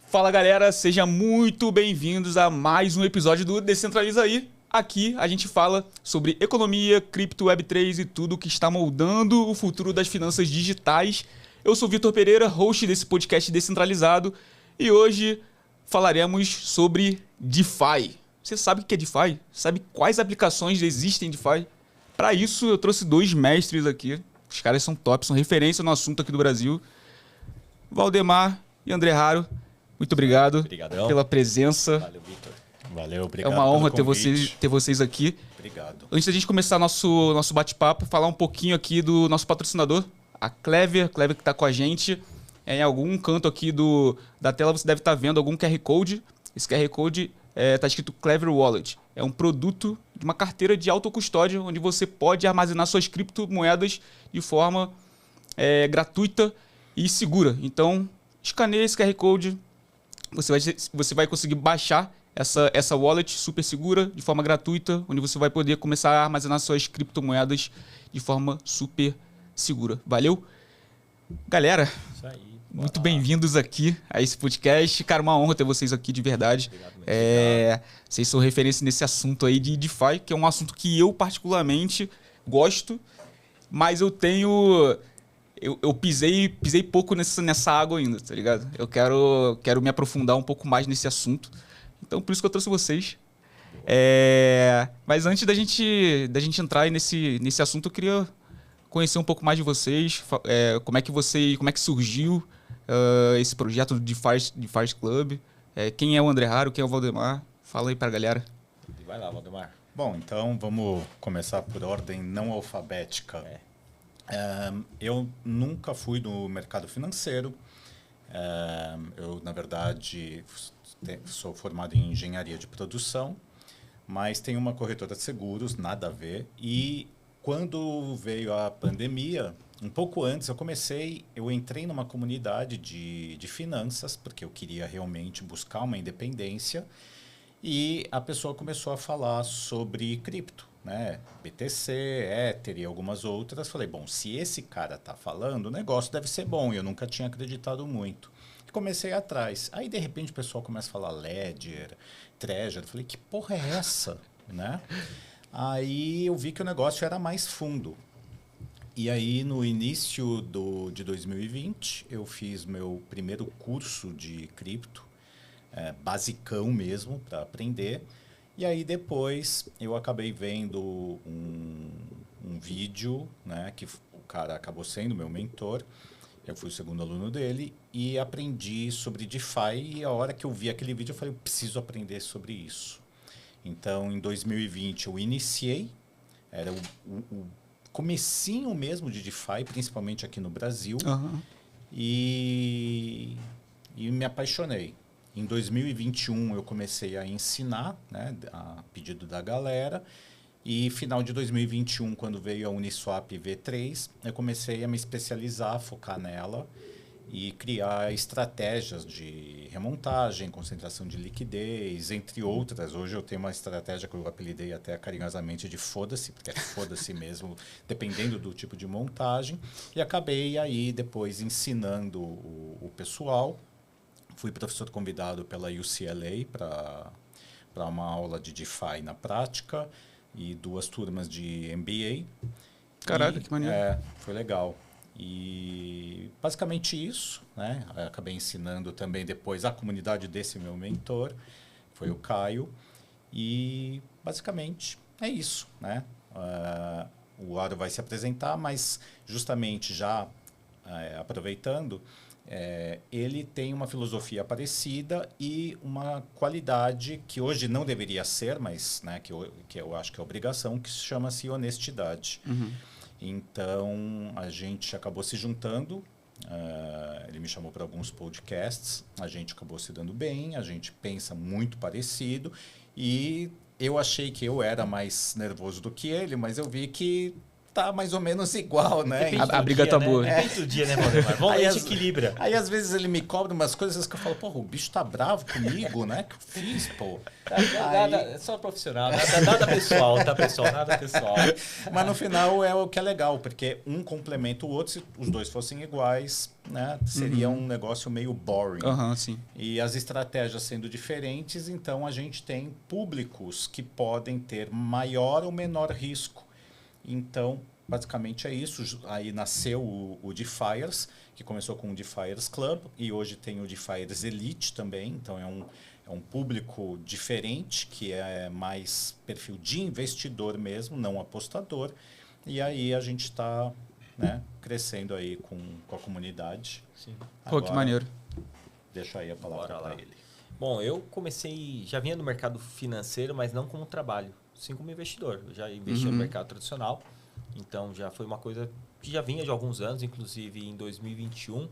Fala galera, sejam muito bem-vindos a mais um episódio do Descentraliza Aí. Aqui a gente fala sobre economia, cripto, Web3 e tudo que está moldando o futuro das finanças digitais. Eu sou Vitor Pereira, host desse podcast descentralizado, e hoje falaremos sobre DeFi. Você sabe o que é DeFi? Sabe quais aplicações existem em DeFi? Para isso eu trouxe dois mestres aqui. Os caras são top, são referência no assunto aqui do Brasil. Valdemar e André Haro. Muito obrigado pela presença. Valeu, Vitor. Valeu, obrigado. É uma honra ter vocês aqui. Obrigado. Antes da gente começar nosso bate-papo, falar um pouquinho aqui do nosso patrocinador, a Clever que está com a gente. Em algum canto aqui da tela você deve estar vendo algum QR Code. Esse QR Code está escrito Clever Wallet. É um produto de uma carteira de autocustódia, onde você pode armazenar suas criptomoedas de forma gratuita e segura. Então, escaneie esse QR Code. Você vai conseguir baixar essa wallet super segura, de forma gratuita, onde você vai poder começar a armazenar suas criptomoedas de forma super segura. Valeu? Galera, isso aí, muito bem-vindos aqui a esse podcast. Cara, uma honra ter vocês aqui de verdade. Obrigado. Vocês são referência nesse assunto aí de DeFi, que é um assunto que eu particularmente gosto, mas eu tenho... Eu pisei pouco nessa água ainda, tá ligado? Eu quero me aprofundar um pouco mais nesse assunto. Então, por isso que eu trouxe vocês. Mas antes da gente entrar aí nesse assunto, eu queria conhecer um pouco mais de vocês. Como é que surgiu esse projeto do DeFi Club? Quem é o André Haro? Quem é o Valdemar? Fala aí pra galera. Vai lá, Valdemar. Bom, então vamos começar por ordem não alfabética. Eu nunca fui no mercado financeiro. Eu, na verdade, sou formado em engenharia de produção, mas tenho uma corretora de seguros, nada a ver. E quando veio a pandemia, um pouco antes, eu entrei numa comunidade de finanças, porque eu queria realmente buscar uma independência, e a pessoa começou a falar sobre cripto. Né? BTC, Ether e algumas outras. Falei, bom, se esse cara está falando, o negócio deve ser bom. E eu nunca tinha acreditado muito. E comecei atrás. Aí, de repente, o pessoal começa a falar Ledger, Treasury. Falei, que porra é essa? Né? Aí eu vi que o negócio era mais fundo. E aí, no início de 2020, eu fiz meu primeiro curso de cripto, basicão mesmo, para aprender. E aí depois eu acabei vendo um vídeo, né, que o cara acabou sendo meu mentor, eu fui o segundo aluno dele, e aprendi sobre DeFi, e a hora que eu vi aquele vídeo eu falei, eu preciso aprender sobre isso. Então, em 2020 eu iniciei, era o comecinho mesmo de DeFi, principalmente aqui no Brasil, e me apaixonei. Em 2021 eu comecei a ensinar, né, a pedido da galera, e final de 2021, quando veio a Uniswap V3, eu comecei a me especializar, focar nela e criar estratégias de remontagem, concentração de liquidez, entre outras. Hoje eu tenho uma estratégia que eu apelidei até carinhosamente de foda-se, porque é foda-se mesmo, dependendo do tipo de montagem, e acabei aí depois ensinando o pessoal. Fui professor convidado pela UCLA para uma aula de DeFi na prática e 2 turmas de MBA. Caraca, que maneiro. Foi legal. E basicamente isso, né? Acabei ensinando também depois a comunidade desse meu mentor, foi o Caio. E basicamente é isso, né? O Aro vai se apresentar, mas justamente já aproveitando... ele tem uma filosofia parecida e uma qualidade que hoje não deveria ser, mas né, que eu acho que é obrigação, que chama-se honestidade. Então, a gente acabou se juntando, ele me chamou para alguns podcasts, a gente acabou se dando bem, a gente pensa muito parecido e eu achei que eu era mais nervoso do que ele, mas eu vi que tá mais ou menos igual, né? A briga tá boa. Depende do dia, né, Valdemar? Vamos ver, a gente equilibra. Aí, às vezes, ele me cobra umas coisas que eu falo, porra, o bicho tá bravo comigo, né? Que eu fiz, pô. Nada, é só profissional, nada pessoal, tá, pessoal? Nada pessoal. Mas no final é o que é legal, porque um complementa o outro. Se os dois fossem iguais, né? Seria um negócio meio boring. Sim. E as estratégias sendo diferentes, então a gente tem públicos que podem ter maior ou menor risco. Então, basicamente é isso. Aí nasceu o Defiers, que começou com o Defiers Club, e hoje tem o Defiers Elite também. Então, é um público diferente, que é mais perfil de investidor mesmo, não apostador. E aí a gente está, né, crescendo aí com a comunidade. Sim. Pô, que maneiro. Deixa aí a palavra para ele. Bom, eu comecei, já vinha no mercado financeiro, mas não como trabalho, sim como investidor. Eu já investia no mercado tradicional, então já foi uma coisa que já vinha de alguns anos, inclusive em 2021,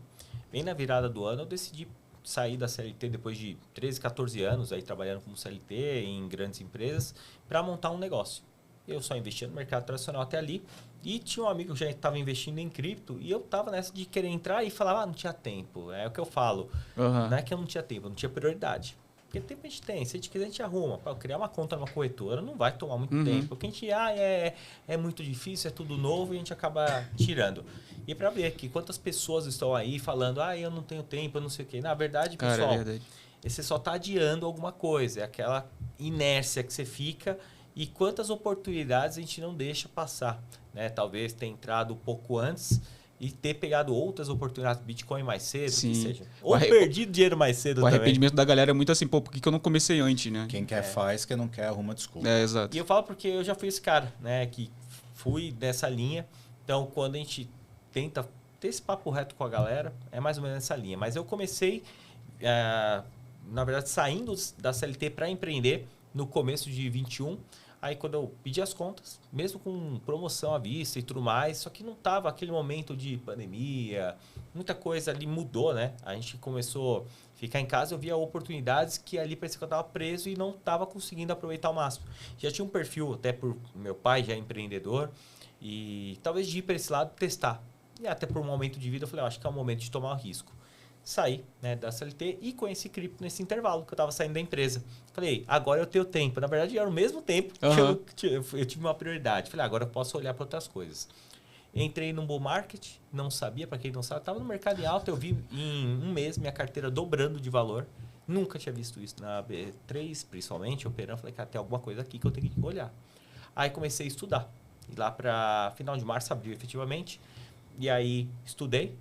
bem na virada do ano, eu decidi sair da CLT depois de 13, 14 anos aí trabalhando como CLT em grandes empresas para montar um negócio. Eu só investia no mercado tradicional até ali e tinha um amigo que já estava investindo em cripto e eu estava nessa de querer entrar e falava, não tinha tempo. É o que eu falo. Não é que eu não tinha tempo, eu não tinha prioridade. Porque tempo a gente tem, se a gente quiser a gente arruma. Para criar uma conta numa corretora não vai tomar muito tempo. Porque a gente, é muito difícil, é tudo novo e a gente acaba tirando. E para ver aqui quantas pessoas estão aí falando, eu não tenho tempo, eu não sei o quê. Na verdade, pessoal, é verdade. Você só está adiando alguma coisa. É aquela inércia que você fica e quantas oportunidades a gente não deixa passar. Né? Talvez ter entrado um pouco antes e ter pegado outras oportunidades do Bitcoin mais cedo, Sim. que seja. Ou perdido dinheiro mais cedo também. O arrependimento da galera é muito assim, pô, por que eu não comecei antes, né? Quem quer faz, quem não quer arruma desculpa. Exato. E eu falo porque eu já fui esse cara, né? Que fui dessa linha. Então, quando a gente tenta ter esse papo reto com a galera, é mais ou menos nessa linha. Mas eu comecei, na verdade, saindo da CLT para empreender no começo de 21. Aí quando eu pedi as contas, mesmo com promoção à vista e tudo mais, só que não estava aquele momento de pandemia, muita coisa ali mudou, né? A gente começou a ficar em casa, eu via oportunidades que ali parecia que eu estava preso e não estava conseguindo aproveitar ao máximo. Já tinha um perfil, até por meu pai já é empreendedor, e talvez de ir para esse lado testar. E até por um momento de vida eu falei, acho que é o momento de tomar o risco. Saí, né, da CLT e conheci cripto nesse intervalo que eu estava saindo da empresa. Falei, agora eu tenho tempo. Na verdade, era o mesmo tempo que eu tive uma prioridade. Falei, agora eu posso olhar para outras coisas. Entrei no bull market, não sabia, para quem não sabe, estava no mercado em alta. Eu vi em um mês minha carteira dobrando de valor. Nunca tinha visto isso na B3, principalmente, operando. Falei, cara, tem alguma coisa aqui que eu tenho que olhar. Aí comecei a estudar. E lá para final de março, abriu efetivamente. E aí estudei.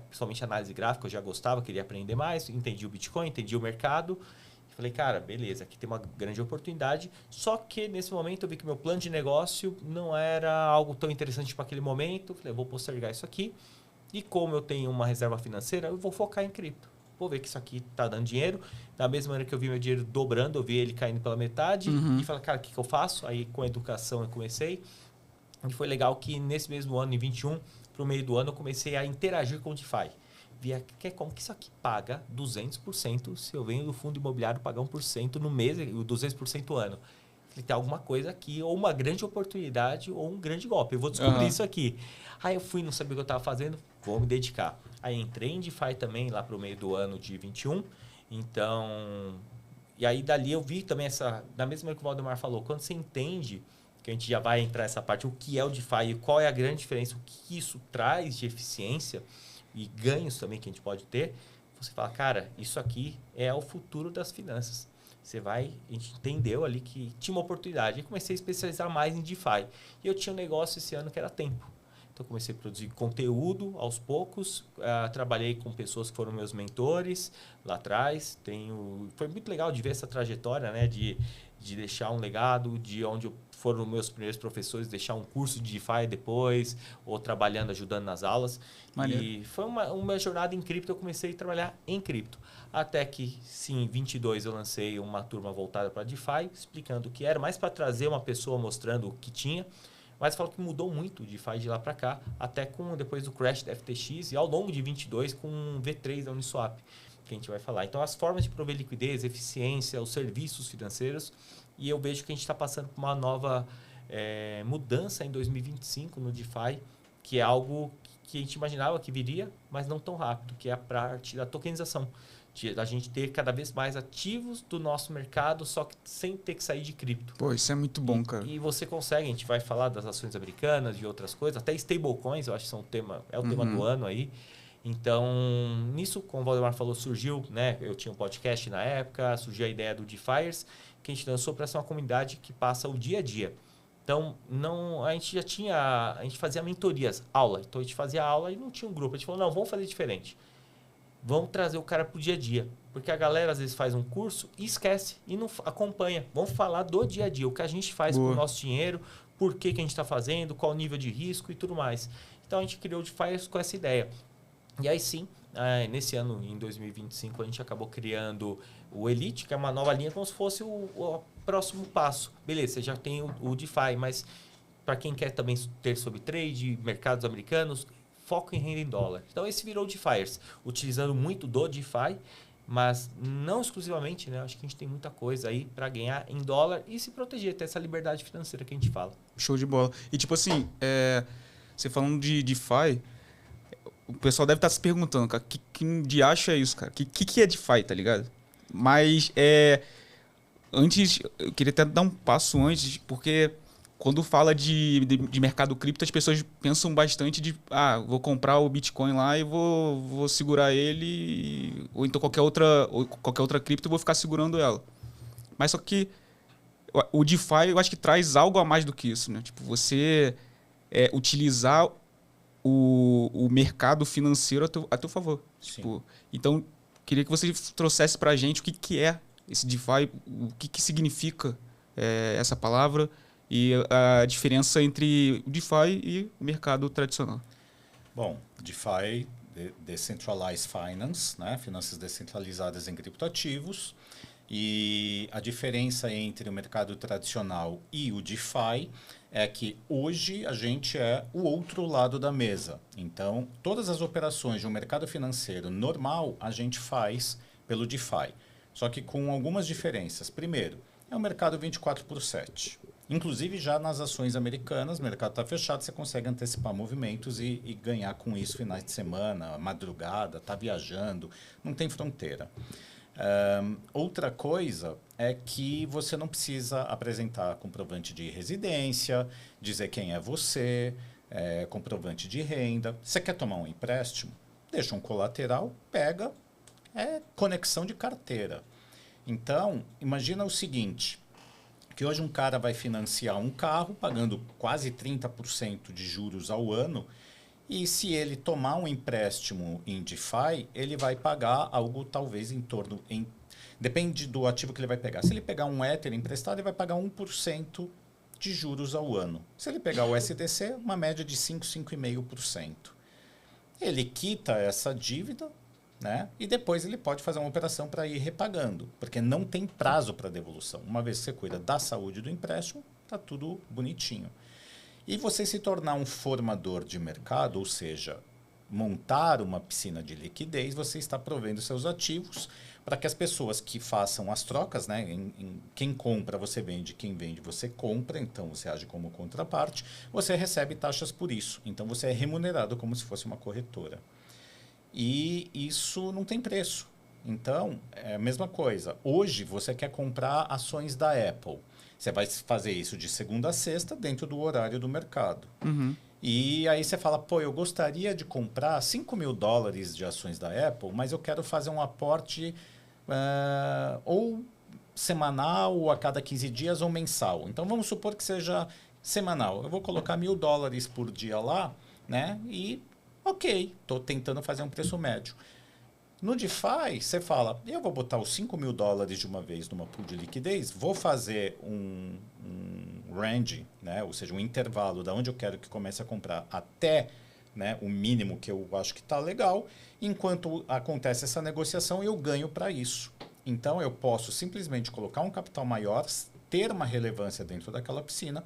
Principalmente análise gráfica, eu já gostava, queria aprender mais, entendi o Bitcoin, entendi o mercado. Falei, cara, beleza, aqui tem uma grande oportunidade. Só que nesse momento eu vi que meu plano de negócio não era algo tão interessante para aquele momento. Falei, vou postergar isso aqui. E como eu tenho uma reserva financeira, eu vou focar em cripto. Vou ver que isso aqui está dando dinheiro. Da mesma maneira que eu vi meu dinheiro dobrando, eu vi ele caindo pela metade. E falei, cara, o que eu faço? Aí com a educação eu comecei. E foi legal que nesse mesmo ano, em 21, para o meio do ano, eu comecei a interagir com o DeFi. Via como que isso aqui paga 200% se eu venho do fundo imobiliário pagar 1% no mês e 200% ano. Falei, tem alguma coisa aqui, ou uma grande oportunidade ou um grande golpe. Eu vou descobrir isso aqui. Aí eu fui, não sabia o que eu estava fazendo, vou me dedicar. Aí entrei em DeFi também lá para o meio do ano de 21. Então, e aí dali eu vi também da mesma maneira que o Valdemar falou, quando você entende que a gente já vai entrar nessa parte, o que é o DeFi e qual é a grande diferença, o que isso traz de eficiência e ganhos também que a gente pode ter, você fala, cara, isso aqui é o futuro das finanças. A gente entendeu ali que tinha uma oportunidade. E comecei a especializar mais em DeFi. E eu tinha um negócio esse ano que era tempo. Então, comecei a produzir conteúdo aos poucos. Trabalhei com pessoas que foram meus mentores lá atrás. Foi muito legal de ver essa trajetória, né? De deixar um legado, de onde foram meus primeiros professores, deixar um curso de DeFi depois, ou trabalhando, ajudando nas aulas. Maneiro. E foi uma jornada em cripto, eu comecei a trabalhar em cripto. Até que, sim, em 22 eu lancei uma turma voltada para DeFi, explicando o que era, mais para trazer uma pessoa mostrando o que tinha. Mas falo que mudou muito o DeFi de lá para cá, até depois do crash da FTX e ao longo de 22 com o V3 da Uniswap, que a gente vai falar. Então, as formas de prover liquidez, eficiência, os serviços financeiros, e eu vejo que a gente está passando por uma nova mudança em 2025 no DeFi, que é algo que a gente imaginava que viria, mas não tão rápido, que é a parte da tokenização. A gente ter cada vez mais ativos do nosso mercado, só que sem ter que sair de cripto. Pô, isso é muito bom, cara. E você consegue, a gente vai falar das ações americanas, de outras coisas, até stablecoins, eu acho que são o tema do ano aí. Então, nisso, como o Valdemar falou, surgiu, né? Eu tinha um podcast na época, surgiu a ideia do DeFiers, que a gente lançou para ser uma comunidade que passa o dia a dia. Então, a gente fazia mentorias, aula. Então, a gente fazia aula e não tinha um grupo. A gente falou, não, vamos fazer diferente. Vamos trazer o cara para o dia a dia. Porque a galera, às vezes, faz um curso e esquece, e não acompanha. Vamos falar do dia a dia, o que a gente faz com o nosso dinheiro, por que a gente está fazendo, qual o nível de risco e tudo mais. Então, a gente criou o DeFi com essa ideia. E aí, sim, nesse ano, em 2025, a gente acabou criando o Elite, que é uma nova linha, como se fosse o próximo passo. Beleza, você já tem o DeFi, mas para quem quer também ter sobre trade, mercados americanos, foco em renda em dólar. Então, esse virou o DeFiers, utilizando muito do DeFi, mas não exclusivamente, né? Acho que a gente tem muita coisa aí para ganhar em dólar e se proteger, ter essa liberdade financeira que a gente fala. Show de bola. E tipo assim, você falando de DeFi, o pessoal deve estar se perguntando, cara, que de acha é isso, cara? Que é DeFi, tá ligado? Mas antes, eu queria até dar um passo antes, porque quando fala de mercado cripto, as pessoas pensam bastante vou comprar o Bitcoin lá e vou segurar ele, ou então qualquer outra cripto e vou ficar segurando ela. Mas só que o DeFi, eu acho que traz algo a mais do que isso, né? Tipo, você utilizar o mercado financeiro a teu favor. Tipo, então, queria que você trouxesse pra gente o que é esse DeFi, o que significa essa palavra e a diferença entre o DeFi e o mercado tradicional. Bom, DeFi, Decentralized Finance, né? Finanças descentralizadas em criptoativos. E a diferença entre o mercado tradicional e o DeFi é que hoje a gente é o outro lado da mesa. Então, todas as operações de um mercado financeiro normal a gente faz pelo DeFi. Só que com algumas diferenças. Primeiro, é um mercado 24/7. Inclusive, já nas ações americanas, o mercado está fechado, você consegue antecipar movimentos e ganhar com isso finais de semana, madrugada, está viajando, não tem fronteira. Outra coisa é que você não precisa apresentar comprovante de residência, dizer quem é você, comprovante de renda. Você quer tomar um empréstimo? Deixa um colateral, pega, conexão de carteira. Então, imagina o seguinte, que hoje um cara vai financiar um carro pagando quase 30% de juros ao ano, e se ele tomar um empréstimo em DeFi, ele vai pagar algo talvez em torno... Depende do ativo que ele vai pegar. Se ele pegar um Ether emprestado, ele vai pagar 1% de juros ao ano. Se ele pegar o SDC, uma média de 5,5%. Ele quita essa dívida, né? E depois ele pode fazer uma operação para ir repagando, porque não tem prazo para devolução. Uma vez que você cuida da saúde do empréstimo, está tudo bonitinho. E você se tornar um formador de mercado, ou seja, montar uma piscina de liquidez, você está provendo seus ativos para que as pessoas que façam as trocas, né, quem compra você vende, quem vende você compra, então você age como contraparte, você recebe taxas por isso. Então você é remunerado como se fosse uma corretora. E isso não tem preço. Então, é a mesma coisa. Hoje você quer comprar ações da Apple. Você vai fazer isso de segunda a sexta dentro do horário do mercado. Uhum. E aí você fala, pô, eu gostaria de comprar $5.000 de ações da Apple, mas eu quero fazer um aporte ou semanal, ou a cada 15 dias, ou mensal. Então, vamos supor que seja semanal. Eu vou colocar $1.000 por dia lá, né? E, ok, estou tentando fazer um preço médio. No DeFi, você fala, eu vou botar os $5.000 de uma vez numa pool de liquidez, vou fazer um range, né? Ou seja, um intervalo da onde eu quero que comece a comprar até, né, o mínimo que eu acho que está legal. Enquanto acontece essa negociação, eu ganho para isso. Então, eu posso simplesmente colocar um capital maior, ter uma relevância dentro daquela piscina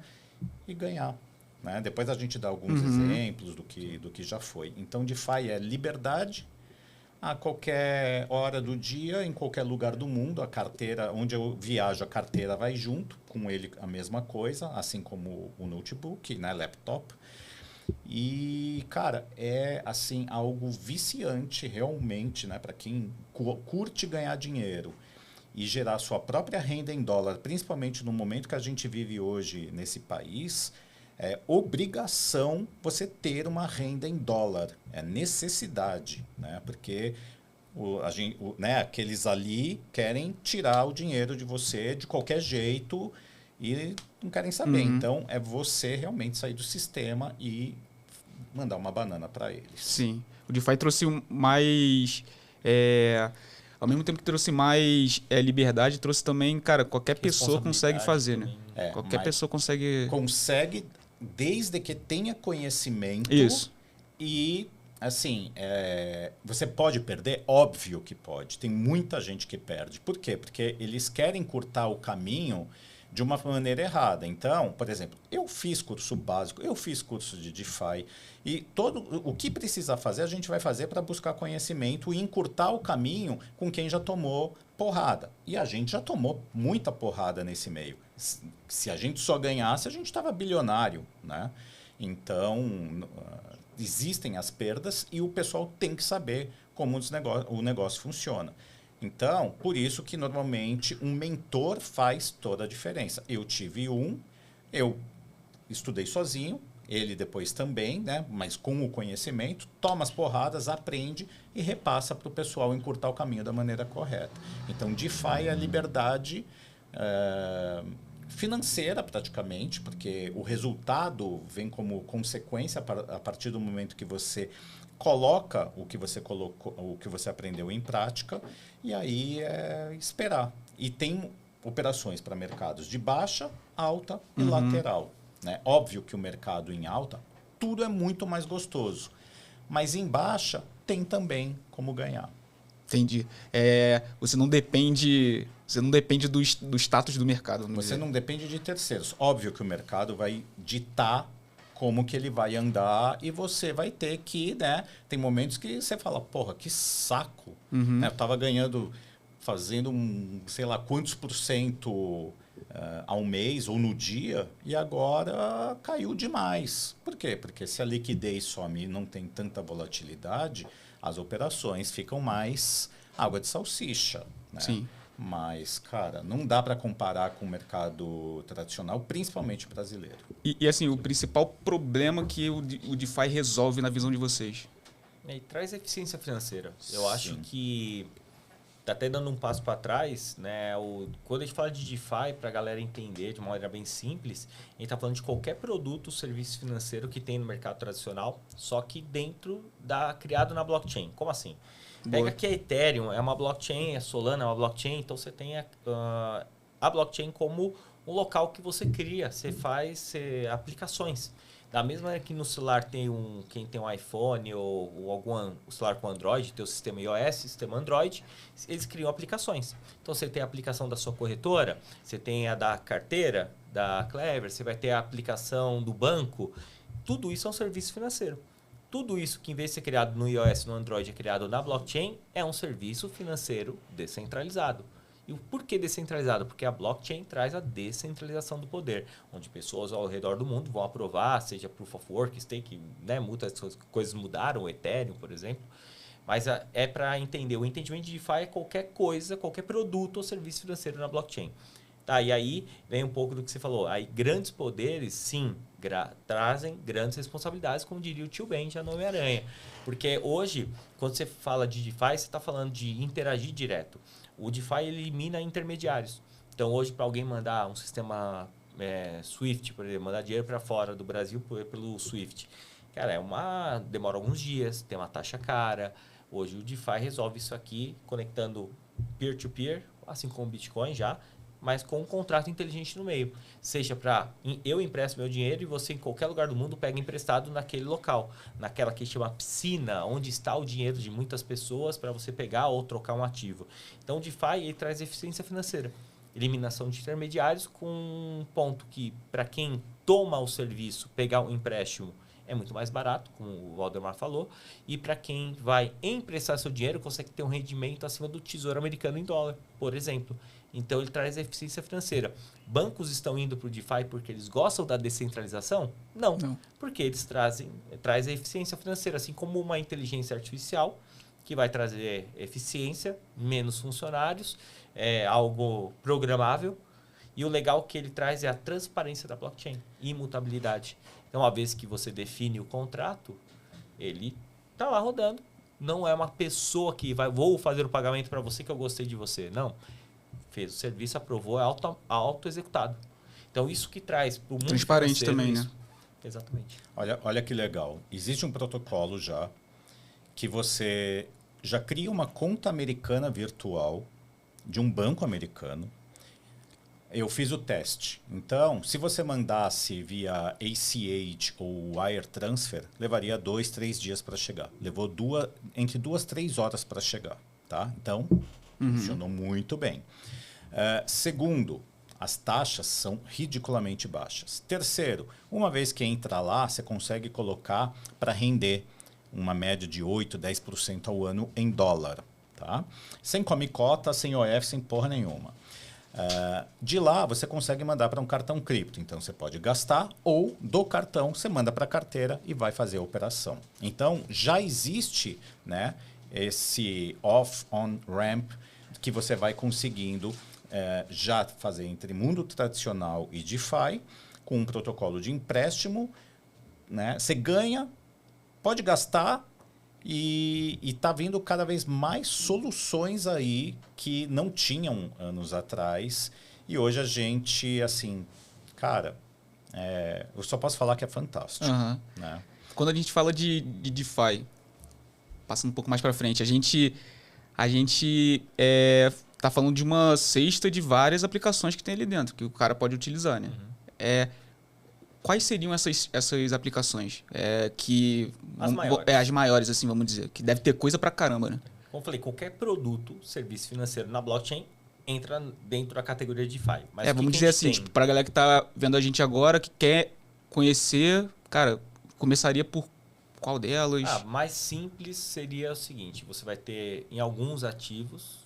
e ganhar. Né? Depois a gente dá alguns exemplos do que já foi. Então, DeFi é liberdade, a qualquer hora do dia, em qualquer lugar do mundo. A carteira, onde eu viajo, a carteira vai junto, com ele a mesma coisa, assim como o notebook, né, laptop. E, cara, é assim algo viciante realmente, né, para quem curte ganhar dinheiro e gerar sua própria renda em dólar, principalmente no momento que a gente vive hoje nesse país. É obrigação você ter uma renda em dólar, é necessidade, né? Porque né, aqueles ali querem tirar o dinheiro de você de qualquer jeito e não querem saber. Então, é você realmente sair do sistema e mandar uma banana para eles. Sim. O DeFi trouxe mais... ao mesmo tempo que trouxe mais liberdade, trouxe também, cara, qualquer pessoa consegue fazer, né? Qualquer pessoa consegue... Consegue, desde que tenha conhecimento. Isso. E, assim, você pode perder? Óbvio que pode. Tem muita gente que perde. Por quê? Porque eles querem encurtar o caminho de uma maneira errada. Então, por exemplo, eu fiz curso básico, eu fiz curso de DeFi, e o que precisa fazer, a gente vai fazer para buscar conhecimento e encurtar o caminho com quem já tomou porrada. E a gente já tomou muita porrada nesse meio. Se a gente só ganhasse, a gente estava bilionário, né? Então, existem as perdas e o pessoal tem que saber como o negócio funciona. Então, por isso que normalmente um mentor faz toda a diferença. Eu tive eu estudei sozinho, ele depois também, né? Mas com o conhecimento, toma as porradas, aprende e repassa para o pessoal encurtar o caminho da maneira correta. Então, DeFi é a liberdade financeira praticamente, porque o resultado vem como consequência a partir do momento que você coloca o que você colocou, o que você aprendeu em prática, e aí é esperar. E tem operações para mercados de baixa, alta e lateral, né? Óbvio que o mercado em alta, tudo é muito mais gostoso, mas em baixa tem também como ganhar. Entendi. Você não depende do status do mercado. Você não depende de terceiros. Óbvio que o mercado vai ditar como que ele vai andar e você vai ter que, né? Tem momentos que você fala, porra, que saco. Né? Eu estava fazendo sei lá quantos % ao mês ou no dia e agora caiu demais. Por quê? Porque se a liquidez some e não tem tanta volatilidade, as operações ficam mais água de salsicha, né? Sim. Mas, cara, não dá para comparar com o mercado tradicional, principalmente brasileiro. E assim, o principal problema que o DeFi resolve na visão de vocês? E traz eficiência financeira. Eu acho que, tá até dando um passo para trás, né? Quando a gente fala de DeFi, para a galera entender de uma maneira bem simples, a gente está falando de qualquer produto ou serviço financeiro que tem no mercado tradicional, só que criado na blockchain. Como assim? Pega que a Ethereum é uma blockchain, a Solana é uma blockchain, então você tem a blockchain como um local que você cria, você faz aplicações. Da mesma maneira que no celular quem tem um iPhone ou algum celular com Android, tem o sistema iOS, sistema Android, eles criam aplicações. Então você tem a aplicação da sua corretora, você tem a da carteira, da Clever, você vai ter a aplicação do banco. Tudo isso é um serviço financeiro. Tudo isso que, em vez de ser criado no iOS e no Android, é criado na blockchain, é um serviço financeiro descentralizado. E o porquê descentralizado? Porque a blockchain traz a descentralização do poder, onde pessoas ao redor do mundo vão aprovar, seja Proof of Work, Stake, né? Muitas coisas mudaram, o Ethereum, por exemplo. Mas é para entender, o entendimento de DeFi é qualquer coisa, qualquer produto ou serviço financeiro na blockchain. Tá, e aí vem um pouco do que você falou. Aí grandes poderes, sim, trazem grandes responsabilidades, como diria o tio Ben já no Homem-Aranha. Porque hoje, quando você fala de DeFi, você está falando de interagir direto. O DeFi elimina intermediários. Então, hoje, para alguém mandar um sistema Swift, por exemplo, mandar dinheiro para fora do Brasil pelo Swift, cara, demora alguns dias, tem uma taxa cara. Hoje, o DeFi resolve isso aqui, conectando peer-to-peer, assim como o Bitcoin já, mas com um contrato inteligente no meio. Seja para eu empresto meu dinheiro e você em qualquer lugar do mundo pega emprestado naquele local. Naquela que chama piscina, onde está o dinheiro de muitas pessoas para você pegar ou trocar um ativo. Então o DeFi ele traz eficiência financeira. Eliminação de intermediários com um ponto que para quem toma o serviço, pegar um empréstimo é muito mais barato, como o Valdemar falou. E para quem vai emprestar seu dinheiro, consegue ter um rendimento acima do Tesouro Americano em dólar, por exemplo. Então, ele traz eficiência financeira. Bancos estão indo para o DeFi porque eles gostam da descentralização? Não, porque eles trazem eficiência financeira, assim como uma inteligência artificial, que vai trazer eficiência, menos funcionários, algo programável. E o legal que ele traz é a transparência da blockchain, imutabilidade. Então, uma vez que você define o contrato, ele está lá rodando. Não é uma pessoa que vou fazer o pagamento para você que eu gostei de você. Não. Fez o serviço, aprovou, é auto-executado. Então, isso que traz para o mundo transparente também, isso. né? Exatamente. Olha que legal. Existe um protocolo já que você já cria uma conta americana virtual de um banco americano. Eu fiz o teste. Então, se você mandasse via ACH ou Wire Transfer, levaria 2, 3 dias para chegar. Levou entre 2 e 3 horas para chegar. Tá? Então, funcionou muito bem. Segundo, as taxas são ridiculamente baixas. Terceiro, uma vez que entra lá, você consegue colocar para render uma média de 8, 10% ao ano em dólar. Tá? Sem comicota, sem OF, sem porra nenhuma. De lá, você consegue mandar para um cartão cripto. Então, você pode gastar ou do cartão você manda para a carteira e vai fazer a operação. Então, já existe, né, esse off-on-ramp que você vai conseguindo já fazer entre mundo tradicional e DeFi, com um protocolo de empréstimo. Né? Você ganha, pode gastar. E está vindo cada vez mais soluções aí que não tinham anos atrás. E hoje a gente, assim, cara, eu só posso falar que é fantástico. Né? Quando a gente fala de DeFi, passando um pouco mais para frente, a gente tá falando de uma cesta de várias aplicações que tem ali dentro, que o cara pode utilizar, né? Quais seriam essas aplicações? As maiores. As maiores, assim, vamos dizer. Que deve ter coisa pra caramba, né? Como eu falei, qualquer produto, serviço financeiro na blockchain entra dentro da categoria de DeFi. Mas vamos dizer assim, tipo, pra galera que tá vendo a gente agora, que quer conhecer, cara, começaria por qual delas? Mais simples seria o seguinte, você vai ter em alguns ativos,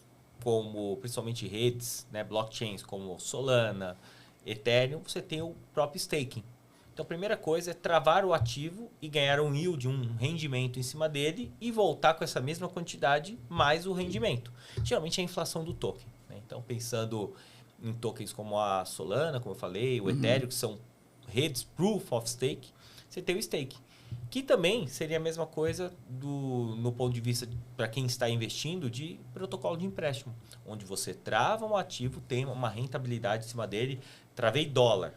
como principalmente redes, né, blockchains como Solana, Ethereum, você tem o próprio staking. Então, a primeira coisa é travar o ativo e ganhar um yield, um rendimento em cima dele e voltar com essa mesma quantidade mais o rendimento. Geralmente é a inflação do token. Né? Então, pensando em tokens como a Solana, como eu falei, o Ethereum, que são redes Proof of Stake, você tem o stake. Que também seria a mesma coisa no ponto de vista para quem está investindo de protocolo de empréstimo, onde você trava um ativo, tem uma rentabilidade em cima dele, travei dólar.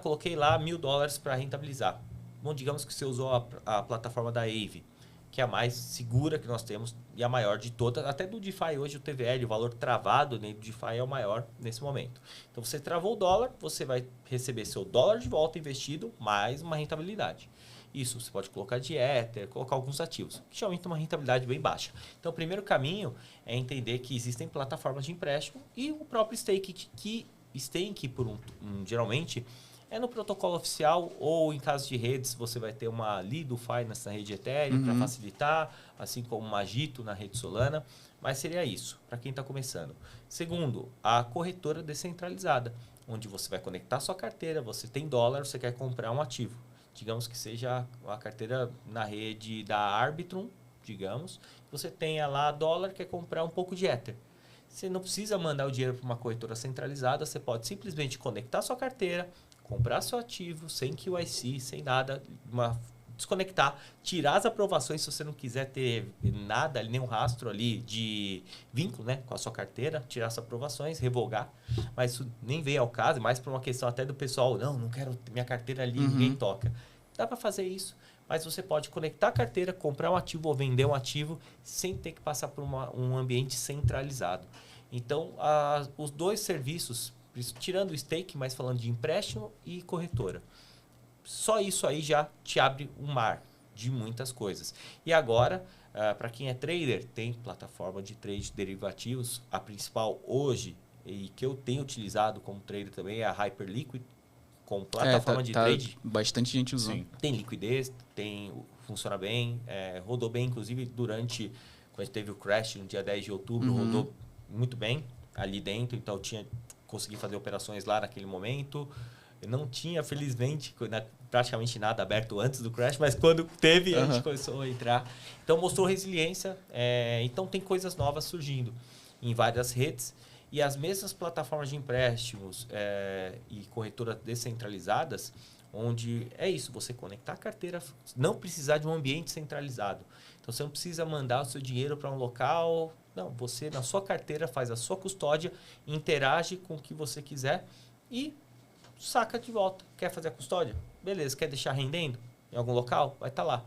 Coloquei lá $1.000 para rentabilizar. Bom, digamos que você usou a plataforma da Aave, que é a mais segura que nós temos e a maior de todas. Até do DeFi hoje, o TVL, o valor travado dentro do DeFi é o maior nesse momento. Então, você travou o dólar, você vai receber seu dólar de volta investido, mais uma rentabilidade. Isso, você pode colocar de Ether, colocar alguns ativos, que geralmente tem uma rentabilidade bem baixa. Então, o primeiro caminho é entender que existem plataformas de empréstimo e o próprio stake, que stake, geralmente, é no protocolo oficial ou em caso de redes, você vai ter uma Lido Finance na rede Ethereum para facilitar, assim como uma Agito na rede Solana. Mas seria isso, para quem está começando. Segundo, a corretora descentralizada, onde você vai conectar sua carteira, você tem dólar, você quer comprar um ativo. Digamos que seja uma carteira na rede da Arbitrum, digamos. Você tenha lá dólar, quer comprar um pouco de Ether. Você não precisa mandar o dinheiro para uma corretora centralizada, você pode simplesmente conectar sua carteira, comprar seu ativo, sem QIC, sem nada, desconectar, tirar as aprovações se você não quiser ter nada, nenhum rastro ali de vínculo, né, com a sua carteira, tirar as aprovações, revogar, mas isso nem vem ao caso, mais por uma questão até do pessoal, não quero minha carteira ali, ninguém toca. Dá para fazer isso, mas você pode conectar a carteira, comprar um ativo ou vender um ativo sem ter que passar por um ambiente centralizado. Então, os dois serviços, tirando o stake, mas falando de empréstimo e corretora, só isso aí já te abre um mar de muitas coisas. E agora, para quem é trader, tem plataforma de trade de derivativos. A principal hoje, e que eu tenho utilizado como trader também, é a Hyperliquid, como plataforma de tá trade. Bastante gente usando. Sim. Tem liquidez, funciona bem, rodou bem, inclusive durante, quando teve o crash no dia 10 de outubro, rodou muito bem ali dentro, então consegui fazer operações lá naquele momento. Eu não tinha, felizmente, praticamente nada aberto antes do crash, mas quando teve, a gente começou a entrar. Então mostrou resiliência, então tem coisas novas surgindo em várias redes. E as mesmas plataformas de empréstimos e corretoras descentralizadas, onde é isso, você conectar a carteira, não precisar de um ambiente centralizado. Então, você não precisa mandar o seu dinheiro para um local. Não, você, na sua carteira, faz a sua custódia, interage com o que você quiser e saca de volta. Quer fazer a custódia? Beleza. Quer deixar rendendo em algum local? Vai estar lá.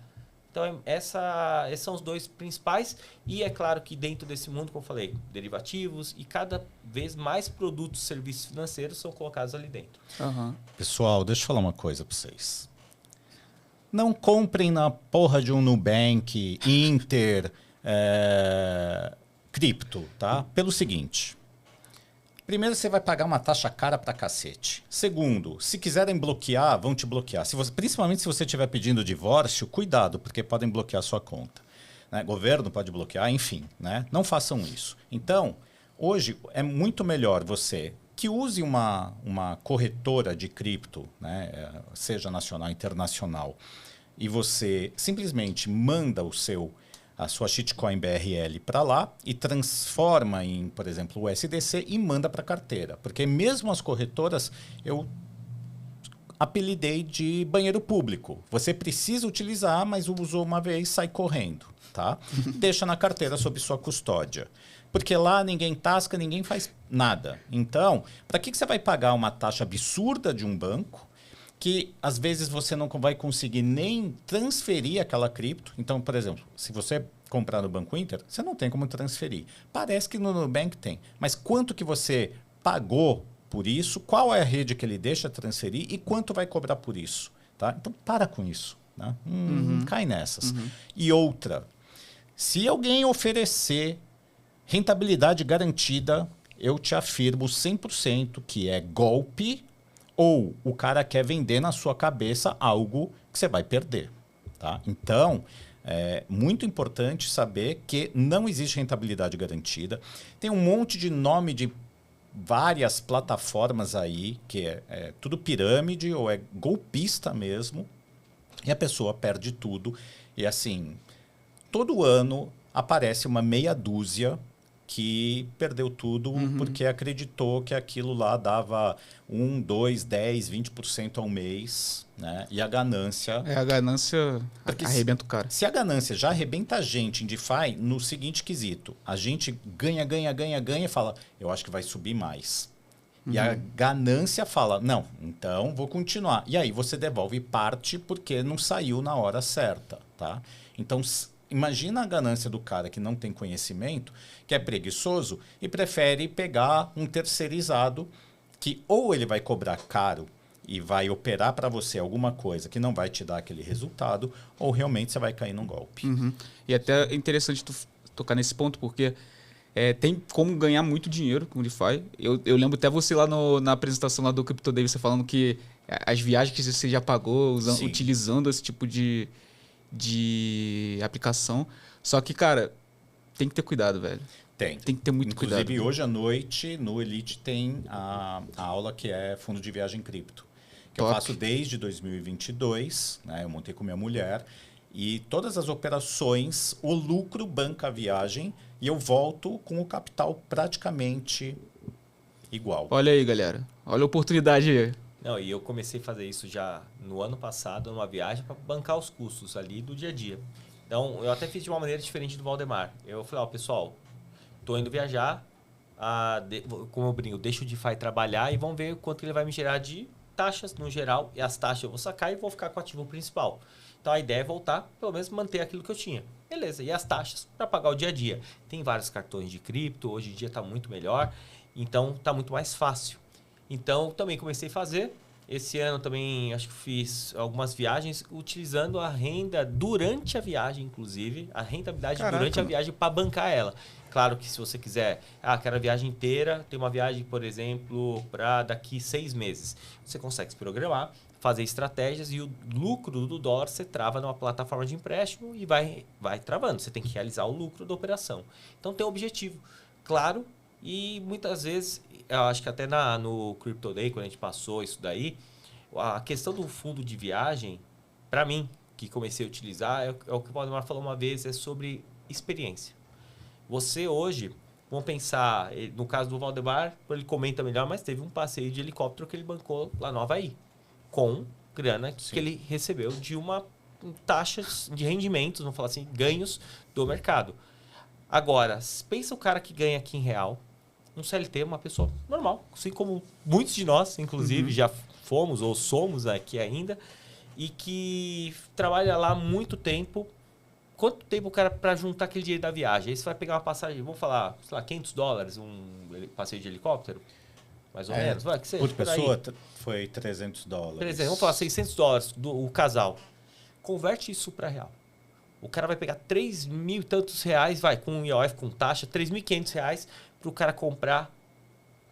Então, esses são os dois principais. E é claro que dentro desse mundo, como eu falei, derivativos e cada vez mais produtos e serviços financeiros são colocados ali dentro. Pessoal, deixa eu falar uma coisa para vocês. Não comprem na porra de um Nubank, Inter, cripto, tá? Pelo seguinte. Primeiro, você vai pagar uma taxa cara pra cacete. Segundo, se quiserem bloquear, vão te bloquear. Principalmente se você estiver pedindo divórcio, cuidado, porque podem bloquear a sua conta. Né? Governo pode bloquear, enfim. Né? Não façam isso. Então, hoje é muito melhor você que use uma corretora de cripto, né? Seja nacional, internacional, e você simplesmente manda a sua shitcoin BRL para lá e transforma em, por exemplo, o USDC e manda para a carteira. Porque mesmo as corretoras, eu apelidei de banheiro público. Você precisa utilizar, mas usou uma vez, sai correndo. Tá? Deixa na carteira sob sua custódia. Porque lá ninguém tasca, ninguém faz nada. Então, para que você vai pagar uma taxa absurda de um banco que às vezes você não vai conseguir nem transferir aquela cripto? Então, por exemplo, se você comprar no Banco Inter, você não tem como transferir. Parece que no Nubank tem. Mas quanto que você pagou por isso? Qual é a rede que ele deixa transferir? E quanto vai cobrar por isso? Tá? Então, para com isso. Né? Cai nessas. E outra, se alguém oferecer rentabilidade garantida, eu te afirmo 100% que é golpe ou o cara quer vender na sua cabeça algo que você vai perder. Tá? Então, é muito importante saber que não existe rentabilidade garantida. Tem um monte de nome de várias plataformas aí, que é tudo pirâmide ou é golpista mesmo, e a pessoa perde tudo. E assim, todo ano aparece uma meia dúzia que perdeu tudo porque acreditou que aquilo lá dava 1, 2, 10, 20% ao mês, né? E a ganância... A ganância arrebenta o cara. Se a ganância já arrebenta a gente em DeFi, no seguinte quesito, a gente ganha e fala, eu acho que vai subir mais. E a ganância fala, não, então vou continuar. E aí você devolve parte porque não saiu na hora certa, tá? Então... Imagina a ganância do cara que não tem conhecimento, que é preguiçoso e prefere pegar um terceirizado que ou ele vai cobrar caro e vai operar para você alguma coisa que não vai te dar aquele resultado, ou realmente você vai cair num golpe. E até é interessante tu tocar nesse ponto, porque tem como ganhar muito dinheiro com o DeFi. Eu lembro até você lá na apresentação lá do Crypto Day, você falando que as viagens que você já pagou utilizando esse tipo de aplicação. Só que, cara, tem que ter cuidado, velho. Tem que ter muito cuidado. Inclusive, hoje à noite, no Elite, tem a aula que é Fundo de Viagem Cripto. Que eu faço desde 2022. Né? Eu montei com minha mulher. E todas as operações, o lucro banca a viagem e eu volto com o capital praticamente igual. Olha aí, galera. Olha a oportunidade aí. Não, e eu comecei a fazer isso já no ano passado, numa viagem, para bancar os custos ali do dia a dia. Então, eu até fiz de uma maneira diferente do Valdemar. Eu falei, pessoal, tô indo viajar, como eu brinco, deixo o DeFi trabalhar e vamos ver quanto ele vai me gerar de taxas no geral. E as taxas eu vou sacar e vou ficar com o ativo principal. Então, a ideia é voltar, pelo menos manter aquilo que eu tinha. Beleza, e as taxas para pagar o dia a dia. Tem vários cartões de cripto, hoje em dia está muito melhor, então está muito mais fácil. Então, também comecei a fazer, Esse ano também acho que fiz algumas viagens utilizando a renda durante a viagem, inclusive. A rentabilidade durante a viagem para bancar ela. Claro que se você quiser, quero a viagem inteira, tem uma viagem, por exemplo, para daqui 6 meses. Você consegue se programar, fazer estratégias e o lucro do dólar você trava numa plataforma de empréstimo e vai travando. Você tem que realizar o lucro da operação. Então tem um objetivo claro e muitas vezes, eu acho que até no Crypto Day, quando a gente passou isso daí, a questão do fundo de viagem, para mim, que comecei a utilizar, é o que o Valdemar falou uma vez, é sobre experiência. Você hoje, vamos pensar, no caso do Valdemar, ele comenta melhor, mas teve um passeio de helicóptero que ele bancou lá no Havaí, com grana que ele recebeu de uma taxa de rendimentos, vamos falar assim, ganhos do mercado. Agora, pensa o cara que ganha aqui em real, um CLT, uma pessoa normal, assim como muitos de nós, inclusive, já fomos ou somos aqui ainda, e que trabalha lá há muito tempo. Quanto tempo o cara para juntar aquele dinheiro da viagem? Aí você vai pegar uma passagem, vamos falar, sei lá, $500, um passeio de helicóptero? Mais ou menos. Vai, que seja, por pessoa foi $300. Vamos falar $600 o casal. Converte isso para real. O cara vai pegar 3 mil e tantos reais, com IOF, com taxa, 3.500 reais para o cara comprar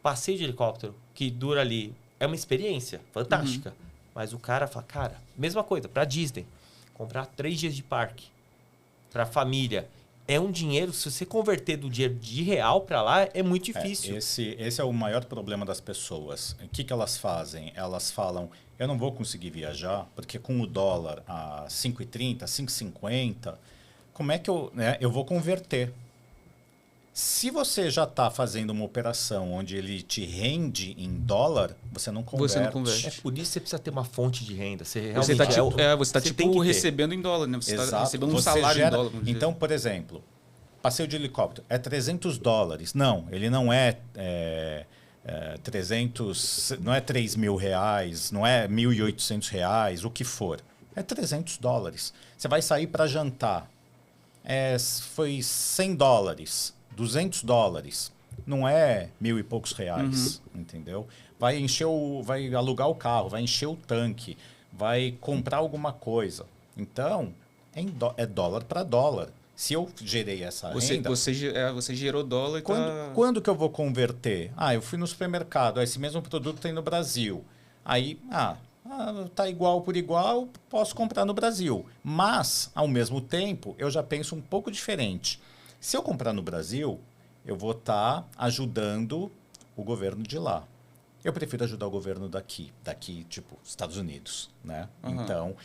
passeio de helicóptero, que dura ali. É uma experiência fantástica. Mas o cara fala, cara, mesma coisa, para Disney, comprar 3 dias de parque. Para a família, é um dinheiro, se você converter do dinheiro de real para lá, é muito difícil. Esse é o maior problema das pessoas. O que elas fazem? Elas falam, eu não vou conseguir viajar, porque com o dólar a 5,30, 5,50, como é que eu vou converter? Se você já está fazendo uma operação onde ele te rende em dólar, você não converte. É por isso que você precisa ter uma fonte de renda. Você está recebendo em dólar, né? Você está recebendo um salário em dólar. Então, por exemplo, passeio de helicóptero é $300. Não, ele não é 300, não é 3 mil reais, não é 1.800 reais, o que for. É $300. Você vai sair para jantar. Foi $100. $200, não é 1.000 e poucos reais, entendeu? Vai alugar o carro, vai encher o tanque, vai comprar alguma coisa. Então, é dólar para dólar. Se eu gerei essa renda... Você gerou dólar e quando que eu vou converter? Eu fui no supermercado, esse mesmo produto tem no Brasil. Aí, tá igual por igual, posso comprar no Brasil. Mas, ao mesmo tempo, eu já penso um pouco diferente. Se eu comprar no Brasil, eu vou estar ajudando o governo de lá. Eu prefiro ajudar o governo daqui tipo, Estados Unidos, né? Então,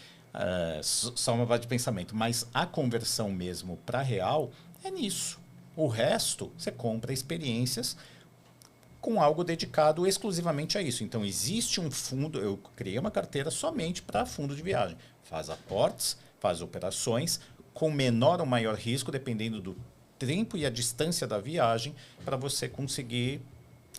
só uma base de pensamento. Mas a conversão mesmo para real é nisso. O resto, você compra experiências com algo dedicado exclusivamente a isso. Então, existe um fundo, eu criei uma carteira somente para fundo de viagem. Faz aportes, faz operações, com menor ou maior risco, dependendo do tempo e a distância da viagem, para você conseguir,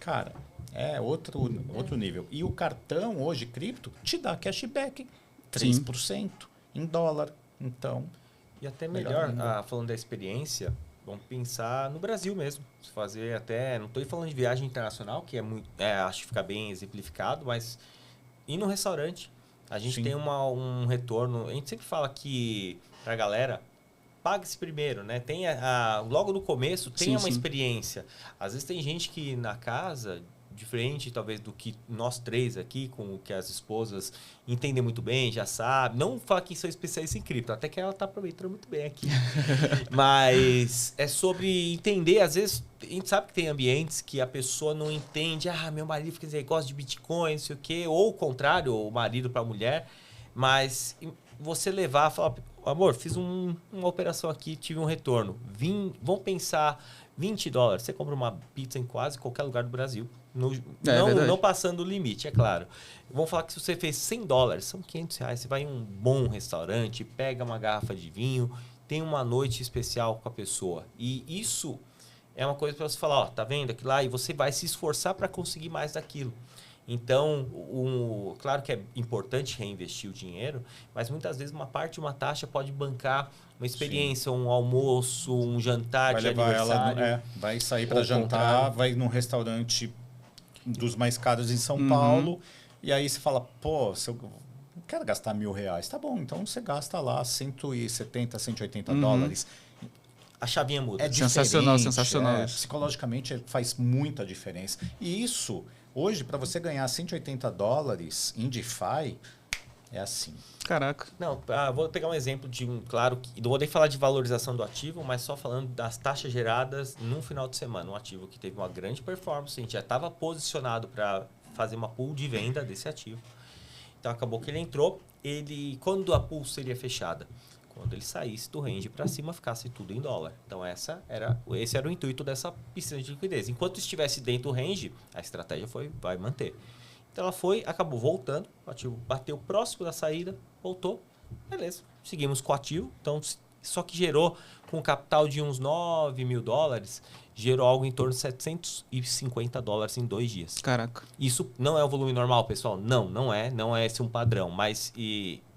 cara, é outro nível. E o cartão hoje, cripto, te dá cashback, 3% em dólar. Então, e até melhor, falando da experiência, vamos pensar no Brasil mesmo. Fazer até, não estou falando de viagem internacional, que acho que fica bem exemplificado, mas ir no restaurante, a gente tem um retorno. A gente sempre fala que, para a galera, pague-se primeiro, né? Tem logo no começo, tenha uma experiência. Às vezes tem gente que na casa, diferente talvez do que nós três aqui, com o que as esposas entendem muito bem, já sabem. Não fala que são especialistas em cripto, até que ela está aproveitando muito bem aqui. Mas é sobre entender, às vezes, a gente sabe que tem ambientes que a pessoa não entende, meu marido gosta de Bitcoin, não sei o quê, ou o contrário, o marido para a mulher, mas você levar, falar, amor, fiz uma operação aqui, tive um retorno. Vamos pensar $20. Você compra uma pizza em quase qualquer lugar do Brasil. Não passando o limite, é claro. Vamos falar que se você fez $100, são R$500. Você vai em um bom restaurante, pega uma garrafa de vinho, tem uma noite especial com a pessoa. E isso é uma coisa para você falar, tá vendo aquilo lá? E você vai se esforçar para conseguir mais daquilo. Então, claro que é importante reinvestir o dinheiro, mas muitas vezes uma parte de uma taxa pode bancar uma experiência, um almoço, um jantar de aniversário. Vai sair para jantar, vai num restaurante dos mais caros em São Paulo, E aí você fala, pô, se eu quero gastar R$1.000, tá bom, então você gasta lá 170, 180 dólares. A chavinha muda. É Sensacional, diferente, sensacional isso. psicologicamente faz muita diferença. E isso, hoje, para você ganhar 180 dólares em DeFi, é assim. Caraca. Não, vou pegar um exemplo de claro, não vou nem falar de valorização do ativo, mas só falando das taxas geradas num final de semana. Um ativo que teve uma grande performance, a gente já estava posicionado para fazer uma pool de venda desse ativo. Então acabou que ele entrou, quando a pool seria fechada? Quando ele saísse do range para cima, ficasse tudo em dólar. Então esse era o intuito dessa piscina de liquidez. Enquanto estivesse dentro do range, a estratégia vai manter. Então ela acabou voltando, o ativo bateu próximo da saída, voltou, beleza. Seguimos com o ativo, então só que gerou com um capital de uns 9 mil dólares, gerou algo em torno de 750 dólares em 2 dias. Caraca. Isso não é o volume normal, pessoal? Não é esse um padrão, mas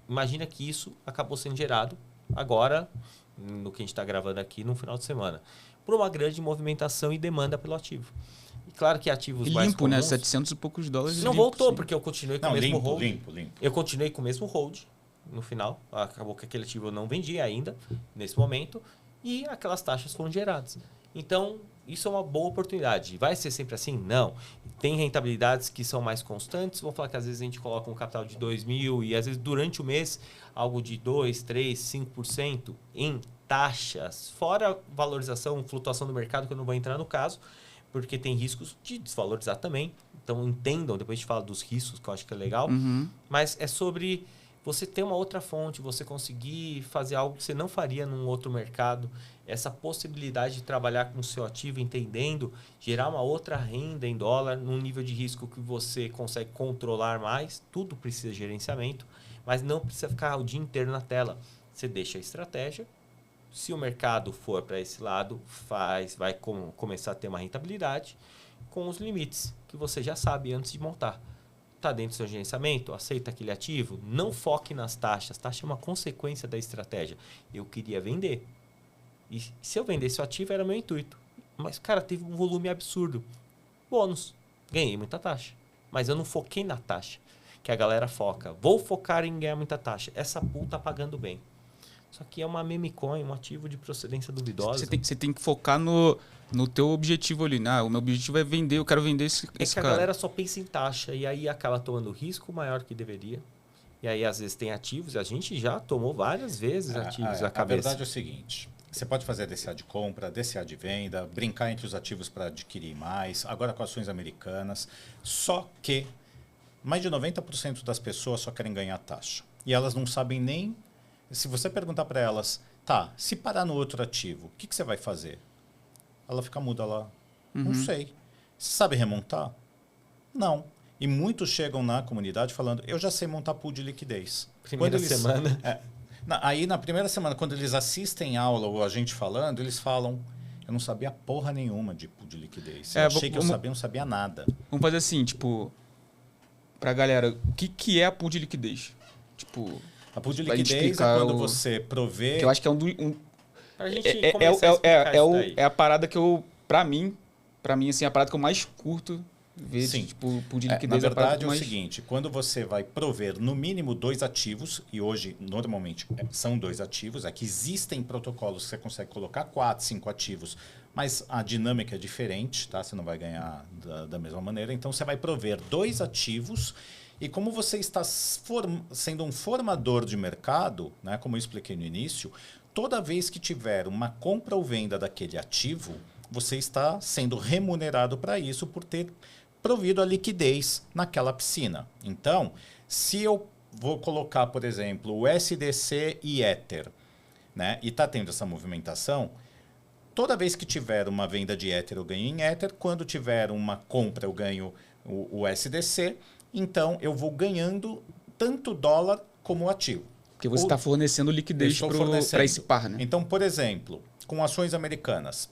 imagina que isso acabou sendo gerado agora, no que a gente está gravando aqui, no final de semana, por uma grande movimentação e demanda pelo ativo. E claro que ativos mais limpo, comuns... né? 700 e poucos dólares. Não limpo, voltou, sim. porque eu continuei com o Não, mesmo limpo, hold. limpo. Eu continuei com o mesmo hold no final. Acabou que aquele ativo eu não vendi ainda, nesse momento. E aquelas taxas foram geradas. Então, isso é uma boa oportunidade. Vai ser sempre assim? Não. Tem rentabilidades que são mais constantes. Vou falar que às vezes a gente coloca um capital de 2 mil e às vezes durante o mês algo de 2, 3, 5% em taxas. Fora valorização, flutuação do mercado, que eu não vou entrar no caso, porque tem riscos de desvalorizar também. Então entendam, depois a gente fala dos riscos, que eu acho que é legal. Mas é sobre você ter uma outra fonte, você conseguir fazer algo que você não faria num outro mercado. Essa possibilidade de trabalhar com o seu ativo, entendendo, gerar uma outra renda em dólar, num nível de risco que você consegue controlar mais. Tudo precisa de gerenciamento, mas não precisa ficar o dia inteiro na tela. Você deixa a estratégia. Se o mercado for para esse lado, vai começar a ter uma rentabilidade com os limites que você já sabe antes de montar. Está dentro do seu gerenciamento? Aceita aquele ativo? Não foque nas taxas. Taxa é uma consequência da estratégia. Eu queria vender. E se eu vendesse o ativo, era meu intuito. Mas, cara, teve um volume absurdo. Bônus. Ganhei muita taxa. Mas eu não foquei na taxa, que a galera foca. Vou focar em ganhar muita taxa. Essa pool está pagando bem. Só que é uma meme coin, um ativo de procedência duvidosa. Você tem que focar no teu objetivo ali. O meu objetivo é vender, eu quero vender esse cara. A galera só pensa em taxa e aí acaba tomando risco maior que deveria. E aí, às vezes, tem ativos. A gente já tomou várias vezes ativos à cabeça. A verdade é o seguinte. Você pode fazer DCA de compra, DCA de venda, brincar entre os ativos para adquirir mais, agora com ações americanas. Só que mais de 90% das pessoas só querem ganhar taxa. E elas não sabem nem... Se você perguntar para elas, tá, se parar no outro ativo, o que você vai fazer? Ela fica muda lá. Não sei. Você sabe remontar? Não. E muitos chegam na comunidade falando, eu já sei montar pool de liquidez. Primeira semana. Aí na primeira semana, quando eles assistem aula ou a gente falando, eles falam, eu não sabia porra nenhuma de pool de liquidez. Eu achei que eu sabia, não sabia nada. Vamos fazer assim, tipo, pra galera, o que é a pool de liquidez? Tipo... A pool de liquidez é quando você provê... Que eu acho que é Pra gente começar a explicar isso daí. É a parada que eu... Pra mim, assim, é a parada que eu mais curto ver. Sim. Tipo, pool de liquidez. Na verdade, é é o seguinte. Quando você vai prover no mínimo 2 ativos, e hoje, normalmente, são 2 ativos, é que existem protocolos que você consegue colocar 4, 5 ativos, mas a dinâmica é diferente, tá? Você não vai ganhar da mesma maneira. Então, você vai prover 2 ativos... E como você está sendo um formador de mercado, né, como eu expliquei no início, toda vez que tiver uma compra ou venda daquele ativo, você está sendo remunerado para isso por ter provido a liquidez naquela piscina. Então, se eu vou colocar, por exemplo, o SDC e Ether, né, e está tendo essa movimentação, toda vez que tiver uma venda de Ether, eu ganho em Ether. Quando tiver uma compra, eu ganho o SDC. Então, eu vou ganhando tanto dólar como ativo. Porque você está fornecendo liquidez para esse par, né? Então, por exemplo, com ações americanas,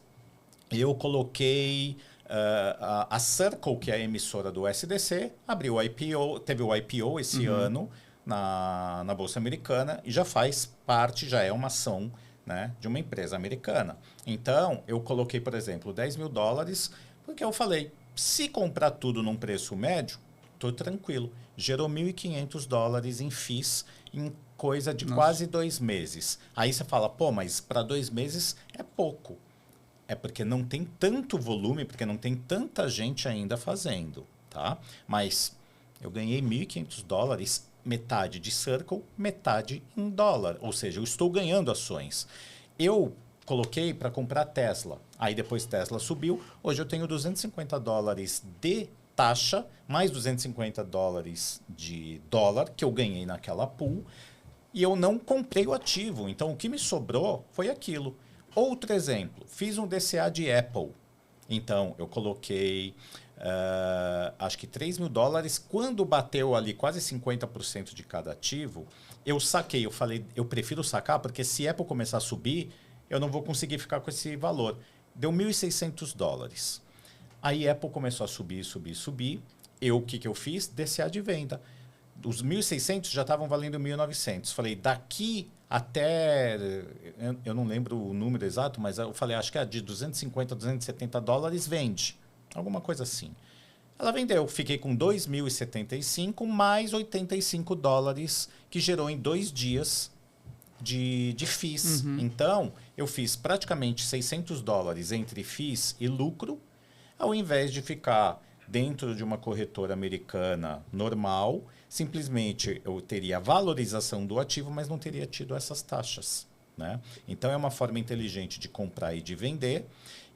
eu coloquei a Circle, que é a emissora do SDC, abriu o IPO, teve o IPO esse ano na Bolsa Americana e já faz parte, já é uma ação, né, de uma empresa americana. Então, eu coloquei, por exemplo, 10 mil dólares, porque eu falei, se comprar tudo num preço médio, tô tranquilo. Gerou $1.500 em FIIs em coisa de quase 2 meses. Aí você fala, pô, mas para 2 meses é pouco. É porque não tem tanto volume, porque não tem tanta gente ainda fazendo, tá? Mas eu ganhei $1.500, metade de Circle, metade em dólar. Ou seja, eu estou ganhando ações. Eu coloquei para comprar Tesla. Aí depois Tesla subiu. Hoje eu tenho $250 de taxa, mais $250 de dólar que eu ganhei naquela pool. E eu não comprei o ativo. Então o que me sobrou foi aquilo. Outro exemplo, fiz um DCA de Apple. Então, eu coloquei, acho que $3.000. Quando bateu ali quase 50% de cada ativo, eu saquei. Eu falei, eu prefiro sacar, porque se Apple começar a subir, eu não vou conseguir ficar com esse valor. Deu $1.600. Aí Apple começou a subir, subir, subir. O que eu fiz? DCA de venda. Os 1.600 já estavam valendo 1.900. Falei, daqui até... Eu não lembro o número exato, mas eu falei, acho que é de $250, $270 vende. Alguma coisa assim. Ela vendeu. Fiquei com 2.075 mais $85 que gerou em 2 dias de FIIs. Então, eu fiz praticamente $600 entre FIIs e lucro, ao invés de ficar dentro de uma corretora americana normal, simplesmente eu teria a valorização do ativo, mas não teria tido essas taxas, né? Então, é uma forma inteligente de comprar e de vender.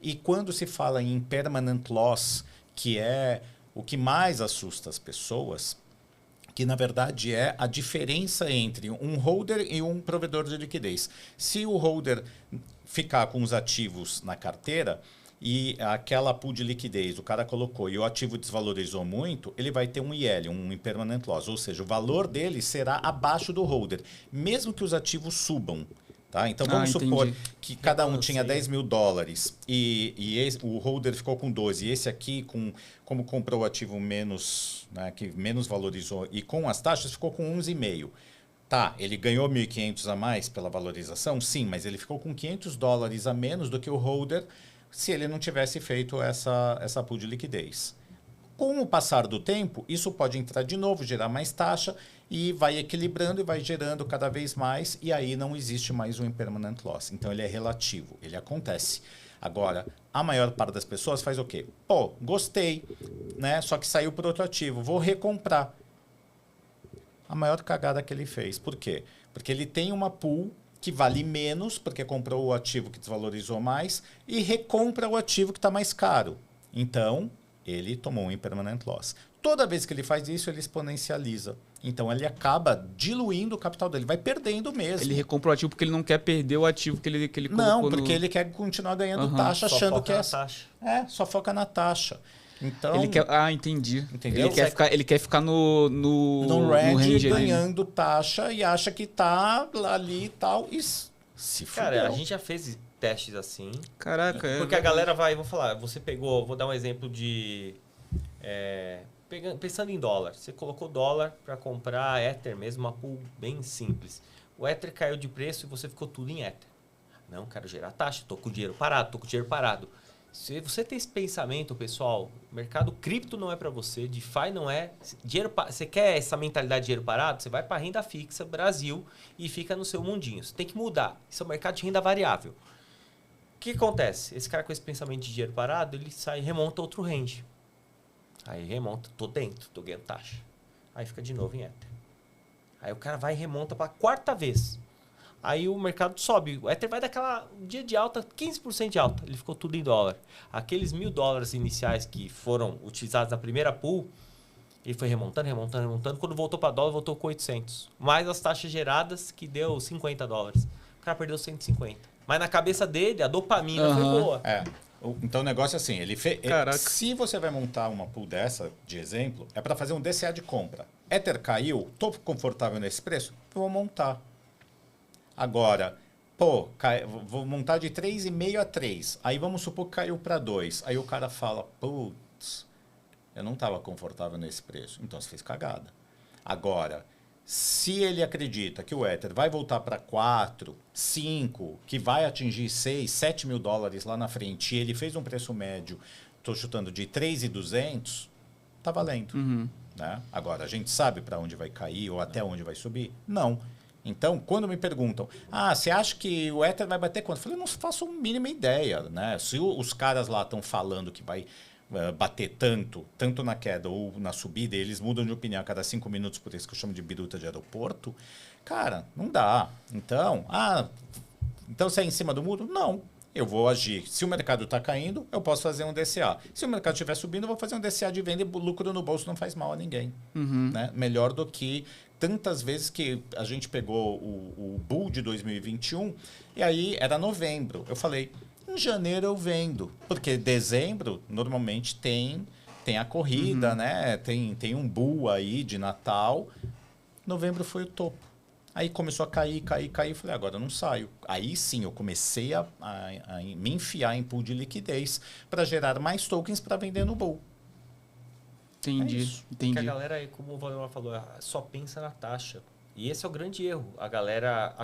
E quando se fala em permanent loss, que é o que mais assusta as pessoas, que na verdade é a diferença entre um holder e um provedor de liquidez. Se o holder ficar com os ativos na carteira, e aquela pool de liquidez o cara colocou e o ativo desvalorizou muito, ele vai ter um IL, um impermanent loss, ou seja, o valor dele será abaixo do holder, mesmo que os ativos subam. Tá? Então vamos supor que cada um tinha $10.000 e o holder ficou com 12, e esse aqui, como comprou o ativo menos, né, que menos valorizou, e com as taxas ficou com 11,5. Tá, ele ganhou 1.500 a mais pela valorização? Sim, mas ele ficou com $500 a menos do que o holder se ele não tivesse feito essa pool de liquidez. Com o passar do tempo, isso pode entrar de novo, gerar mais taxa e vai equilibrando e vai gerando cada vez mais, e aí não existe mais um impermanent loss. Então ele é relativo, ele acontece. Agora, a maior parte das pessoas faz o quê? Pô, gostei, né? Só que saiu por outro ativo, vou recomprar. A maior cagada que ele fez. Por quê? Porque ele tem uma pool que vale menos, porque comprou o ativo que desvalorizou mais, e recompra o ativo que está mais caro. Então, ele tomou um impermanent loss. Toda vez que ele faz isso, ele exponencializa. Então, ele acaba diluindo o capital dele, vai perdendo mesmo. Ele recompra o ativo porque ele não quer perder o ativo que ele colocou. Não, porque ele quer continuar ganhando taxa, só achando que é... taxa. Só foca na taxa. Então, ele quer, entendi. Entendeu? Ele quer ficar no range ganhando taxa e acha que tá ali e tal. E se fudeu. Cara, a gente já fez testes assim. Caraca, porque a galera vai, vou falar, você pegou, vou dar um exemplo de... pensando em dólar. Você colocou dólar para comprar Ether mesmo, uma pool bem simples. O Ether caiu de preço e você ficou tudo em Ether. Não, quero gerar taxa, tô com o dinheiro parado. Se você tem esse pensamento, pessoal, mercado cripto não é para você, DeFi não é. Você quer essa mentalidade de dinheiro parado? Você vai para renda fixa, Brasil, e fica no seu mundinho. Você tem que mudar. Isso é um mercado de renda variável. O que acontece? Esse cara com esse pensamento de dinheiro parado, ele sai e remonta outro range. Aí remonta, tô dentro, tô ganhando taxa. Aí fica de novo em Ether. Aí o cara vai e remonta para a 4ª vez. Aí o mercado sobe. O Ether vai daquela dia de alta, 15% de alta. Ele ficou tudo em dólar. Aqueles $1.000 iniciais que foram utilizados na primeira pool, ele foi remontando. Quando voltou para dólar, voltou com 800. Mais as taxas geradas, que deu $50. O cara perdeu 150. Mas na cabeça dele, a dopamina foi boa. Então o negócio é assim, se você vai montar uma pool dessa, de exemplo, é para fazer um DCA de compra. Ether caiu, estou confortável nesse preço? Vou montar. Agora, vou montar de 3,5 a 3. Aí vamos supor que caiu para 2. Aí o cara fala, putz, eu não estava confortável nesse preço. Então você fez cagada. Agora, se ele acredita que o Ether vai voltar para 4, 5, que vai atingir 6, $7.000 lá na frente, e ele fez um preço médio, estou chutando de 3.200, tá valendo. Né? Agora, a gente sabe para onde vai cair ou até onde vai subir? Não. Então, quando me perguntam, você acha que o Ether vai bater quanto? Eu falei, não faço a mínima ideia. Né? Se os caras lá estão falando que vai bater tanto na queda ou na subida, e eles mudam de opinião a cada 5 minutos, por isso que eu chamo de biruta de aeroporto, cara, não dá. Então, então você é em cima do muro? Não. Eu vou agir. Se o mercado está caindo, eu posso fazer um DCA. Se o mercado estiver subindo, eu vou fazer um DCA de venda e lucro no bolso não faz mal a ninguém. Né? Melhor do que tantas vezes que a gente pegou o Bull de 2021 e aí era novembro. Eu falei, em janeiro eu vendo. Porque dezembro, normalmente, tem a corrida, né? Tem um Bull aí de Natal. Novembro foi o topo. Aí começou a cair. Eu falei, agora eu não saio. Aí sim, eu comecei a me enfiar em pool de liquidez para gerar mais tokens para vender no bull. Entendi. Porque a galera, aí, como o Valdemar falou, só pensa na taxa. E esse é o grande erro. A galera,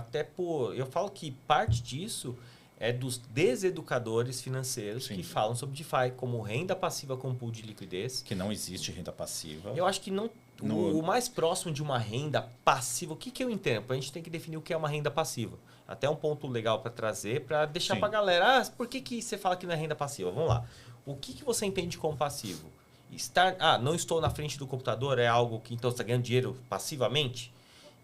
eu falo que parte disso é dos deseducadores financeiros que falam sobre DeFi, como renda passiva com pool de liquidez. Que não existe renda passiva. Eu acho que não... O mais próximo de uma renda passiva, o que eu entendo? A gente tem que definir o que é uma renda passiva. Até um ponto legal para trazer, para deixar para a galera, por que você fala que não é renda passiva? Vamos lá. O que você entende como passivo? Não estou na frente do computador, é algo que então você está ganhando dinheiro passivamente?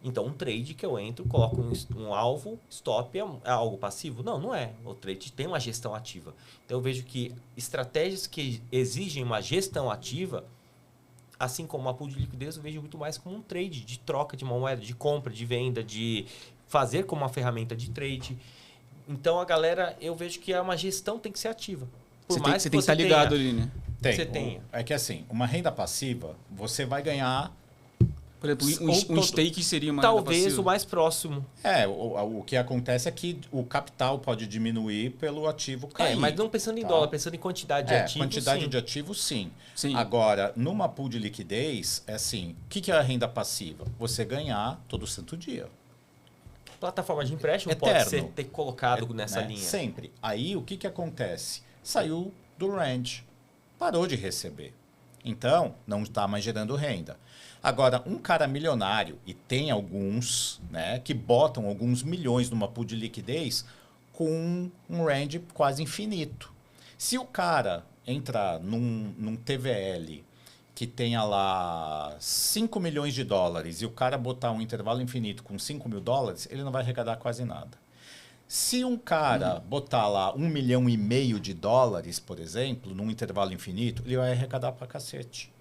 Então, um trade que eu entro, coloco um alvo, stop, é algo passivo? Não é. O trade tem uma gestão ativa. Então, eu vejo que estratégias que exigem uma gestão ativa, assim como a pool de liquidez, eu vejo muito mais como um trade de troca de uma moeda, de compra, de venda, de fazer como uma ferramenta de trade. Então, a galera, eu vejo que uma gestão tem que ser ativa. Você tem que estar ligado ali, né? É que assim, uma renda passiva, você vai ganhar... Por exemplo, um stake seria uma talvez o mais próximo. O que acontece é que o capital pode diminuir pelo ativo cair. Mas não pensando em dólar, pensando em quantidade de ativos. Quantidade de ativos, sim. Agora, numa pool de liquidez, é assim, o que é a renda passiva? Você ganhar todo santo dia. Plataforma de empréstimo Eterno. Pode ser ter colocado nessa linha. Sempre. Aí, o que acontece? Saiu do range, parou de receber. Então, não está mais gerando renda. Agora, um cara milionário, e tem alguns, né, que botam alguns milhões numa pool de liquidez com um range quase infinito. Se o cara entrar num TVL que tenha lá 5 milhões de dólares e o cara botar um intervalo infinito com 5 mil dólares, ele não vai arrecadar quase nada. Se um cara botar lá 1,5 milhão de dólares, por exemplo, num intervalo infinito, ele vai arrecadar pra cacete.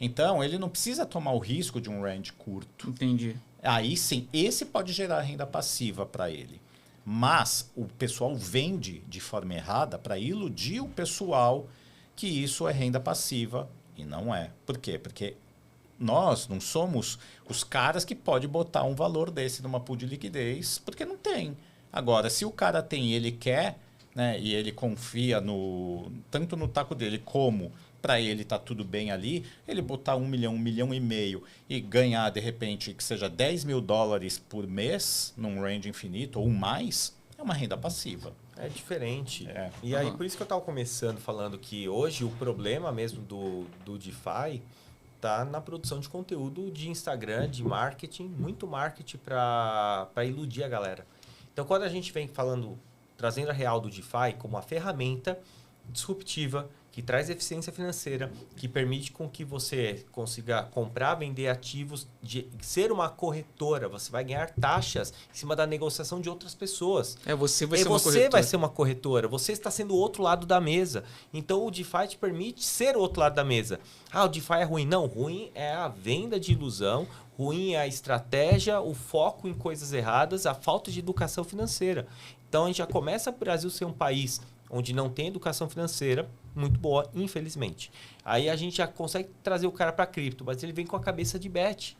Então, ele não precisa tomar o risco de um range curto. Entendi. Aí sim, esse pode gerar renda passiva para ele. Mas o pessoal vende de forma errada para iludir o pessoal que isso é renda passiva e não é. Por quê? Porque nós não somos os caras que podem botar um valor desse numa pool de liquidez, porque não tem. Agora, se o cara tem e ele quer, né, e ele confia tanto no taco dele como para ele tá tudo bem ali, ele botar 1 milhão, 1,5 milhão e ganhar, de repente, que seja 10 mil dólares por mês num range infinito ou mais, é uma renda passiva. É diferente. E aí, por isso que eu estava começando falando que hoje o problema mesmo do DeFi tá na produção de conteúdo de Instagram, de marketing, muito marketing para iludir a galera. Então, quando a gente vem trazendo a real do DeFi como uma ferramenta disruptiva, que traz eficiência financeira, que permite com que você consiga comprar, vender ativos, ser uma corretora. Você vai ganhar taxas em cima da negociação de outras pessoas. Você vai ser uma corretora. Você está sendo o outro lado da mesa. Então, o DeFi te permite ser o outro lado da mesa. O DeFi é ruim. Não, ruim é a venda de ilusão, ruim é a estratégia, o foco em coisas erradas, a falta de educação financeira. Então, a gente já começa o Brasil ser um país onde não tem educação financeira muito boa, infelizmente. Aí a gente já consegue trazer o cara para cripto, mas ele vem com a cabeça de bet.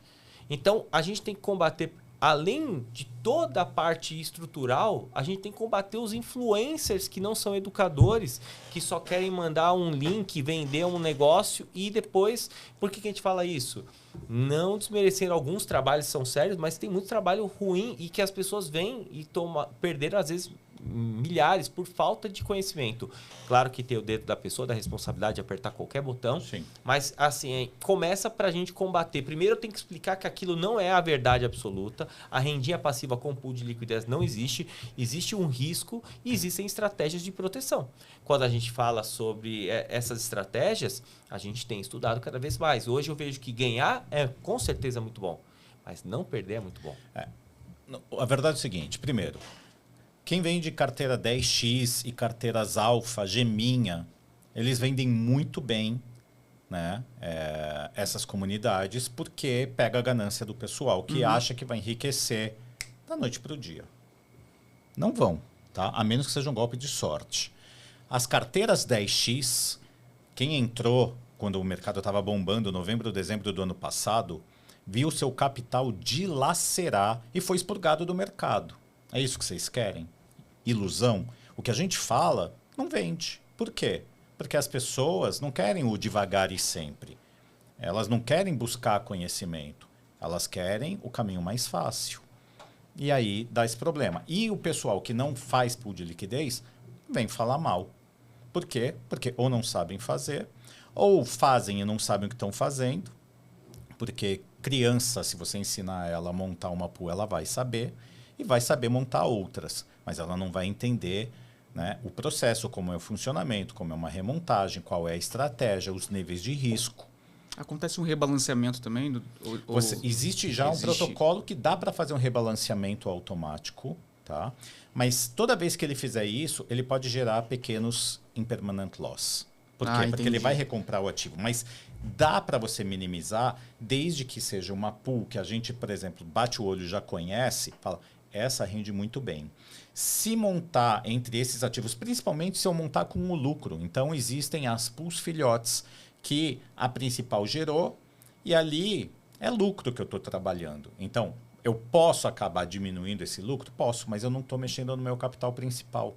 Então, a gente tem que combater, além de toda a parte estrutural, a gente tem que combater os influencers que não são educadores, que só querem mandar um link, vender um negócio e depois... Por que a gente fala isso? Não desmerecendo alguns trabalhos que são sérios, mas tem muito trabalho ruim e que as pessoas vêm e perderam, às vezes, milhares por falta de conhecimento. Claro que tem o dedo da pessoa, da responsabilidade de apertar qualquer botão. Sim. Mas, assim, começa pra gente combater. Primeiro, eu tenho que explicar que aquilo não é a verdade absoluta. A rendinha passiva com pool de liquidez não existe. Existe um risco e existem estratégias de proteção. Quando a gente fala sobre essas estratégias, a gente tem estudado cada vez mais. Hoje eu vejo que ganhar é com certeza muito bom, mas não perder é muito bom. A verdade é o seguinte, primeiro, quem vende carteira 10X e carteiras alfa, geminha, eles vendem muito bem, né, essas comunidades, porque pega a ganância do pessoal que acha que vai enriquecer da noite para o dia. Não vão, tá? A menos que seja um golpe de sorte. As carteiras 10X, quem entrou quando o mercado estava bombando, novembro, dezembro do ano passado, viu seu capital dilacerar e foi expurgado do mercado. É isso que vocês querem? Ilusão? O que a gente fala não vende. Por quê? Porque as pessoas não querem o devagar e sempre. Elas não querem buscar conhecimento. Elas querem o caminho mais fácil. E aí dá esse problema. E o pessoal que não faz pool de liquidez vem falar mal. Por quê? Porque ou não sabem fazer, ou fazem e não sabem o que estão fazendo. Porque criança, se você ensinar ela a montar uma pool, ela vai saber. E vai saber montar outras. Mas ela não vai entender, né, o processo, como é o funcionamento, como é uma remontagem, qual é a estratégia, os níveis de risco. Acontece um rebalanceamento também? Existe já um protocolo que dá para fazer um rebalanceamento automático, tá? Mas toda vez que ele fizer isso, ele pode gerar pequenos impermanent loss. Por quê? Porque ele vai recomprar o ativo. Mas dá para você minimizar, desde que seja uma pool que a gente, por exemplo, bate o olho e já conhece, fala, essa rende muito bem. Se montar entre esses ativos, principalmente se eu montar com o lucro. Então, existem as pools filhotes que a principal gerou e ali é lucro que eu estou trabalhando. Então, eu posso acabar diminuindo esse lucro? Posso, mas eu não estou mexendo no meu capital principal.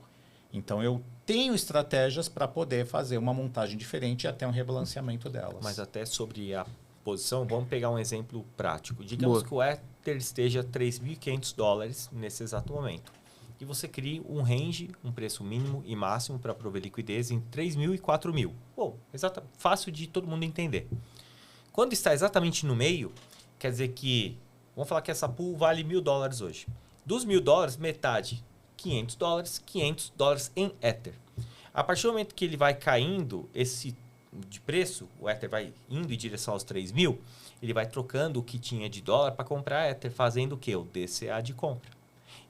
Então, eu tenho estratégias para poder fazer uma montagem diferente e até um rebalanceamento delas. Mas até sobre a posição, vamos pegar um exemplo prático. Digamos que o Ether esteja $3.500 nesse exato momento. E você cria um range, um preço mínimo e máximo para prover liquidez em 3.000 e 4.000. Bom, fácil de todo mundo entender. Quando está exatamente no meio, quer dizer que, vamos falar que essa pool vale $1.000 hoje. Dos $1.000, metade, $500, $500 em Ether. A partir do momento que ele vai caindo esse de preço, o Ether vai indo em direção aos 3.000, ele vai trocando o que tinha de dólar para comprar Ether, fazendo o quê? O DCA de compra.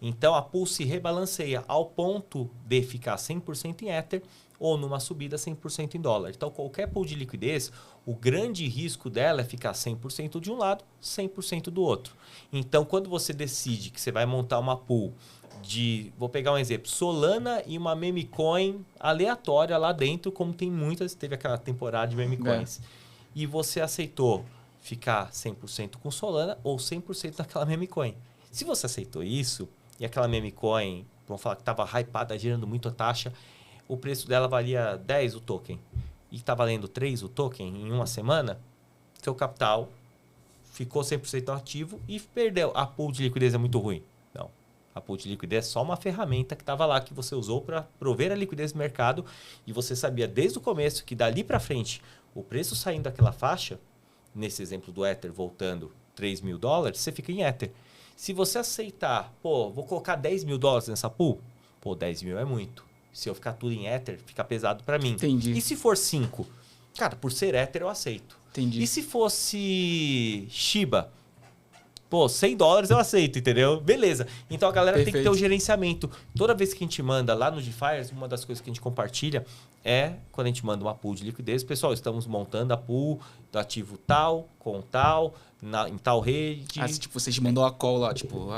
Então, a pool se rebalanceia ao ponto de ficar 100% em Ether ou numa subida 100% em dólar. Então, qualquer pool de liquidez, o grande risco dela é ficar 100% de um lado, 100% do outro. Então, quando você decide que você vai montar uma pool de, vou pegar um exemplo, Solana e uma meme coin aleatória lá dentro, como tem muitas, teve aquela temporada de meme coins. E você aceitou ficar 100% com Solana ou 100% naquela meme coin. Se você aceitou isso, e aquela meme coin, vamos falar que estava hypada, gerando muita taxa, o preço dela valia 10 o token, e está valendo 3 o token em uma semana, seu capital ficou 100% ativo e perdeu. A pool de liquidez é muito ruim. Não. A pool de liquidez é só uma ferramenta que estava lá, que você usou para prover a liquidez do mercado, e você sabia desde o começo que dali para frente, o preço saindo daquela faixa, nesse exemplo do Ether voltando $3.000, você fica em Ether. Se você aceitar, vou colocar $10.000 nessa pool, 10 mil é muito. Se eu ficar tudo em Ether, fica pesado para mim. Entendi. E se for 5? Cara, por ser Ether eu aceito. Entendi. E se fosse Shiba? $100 eu aceito, entendeu? Beleza. Então a galera tem que ter o gerenciamento. Toda vez que a gente manda lá no GFires, uma das coisas que a gente compartilha é quando a gente manda uma pool de liquidez. Pessoal, estamos montando a pool do ativo tal, com tal, em tal rede. Tipo, vocês mandam a call lá, tipo...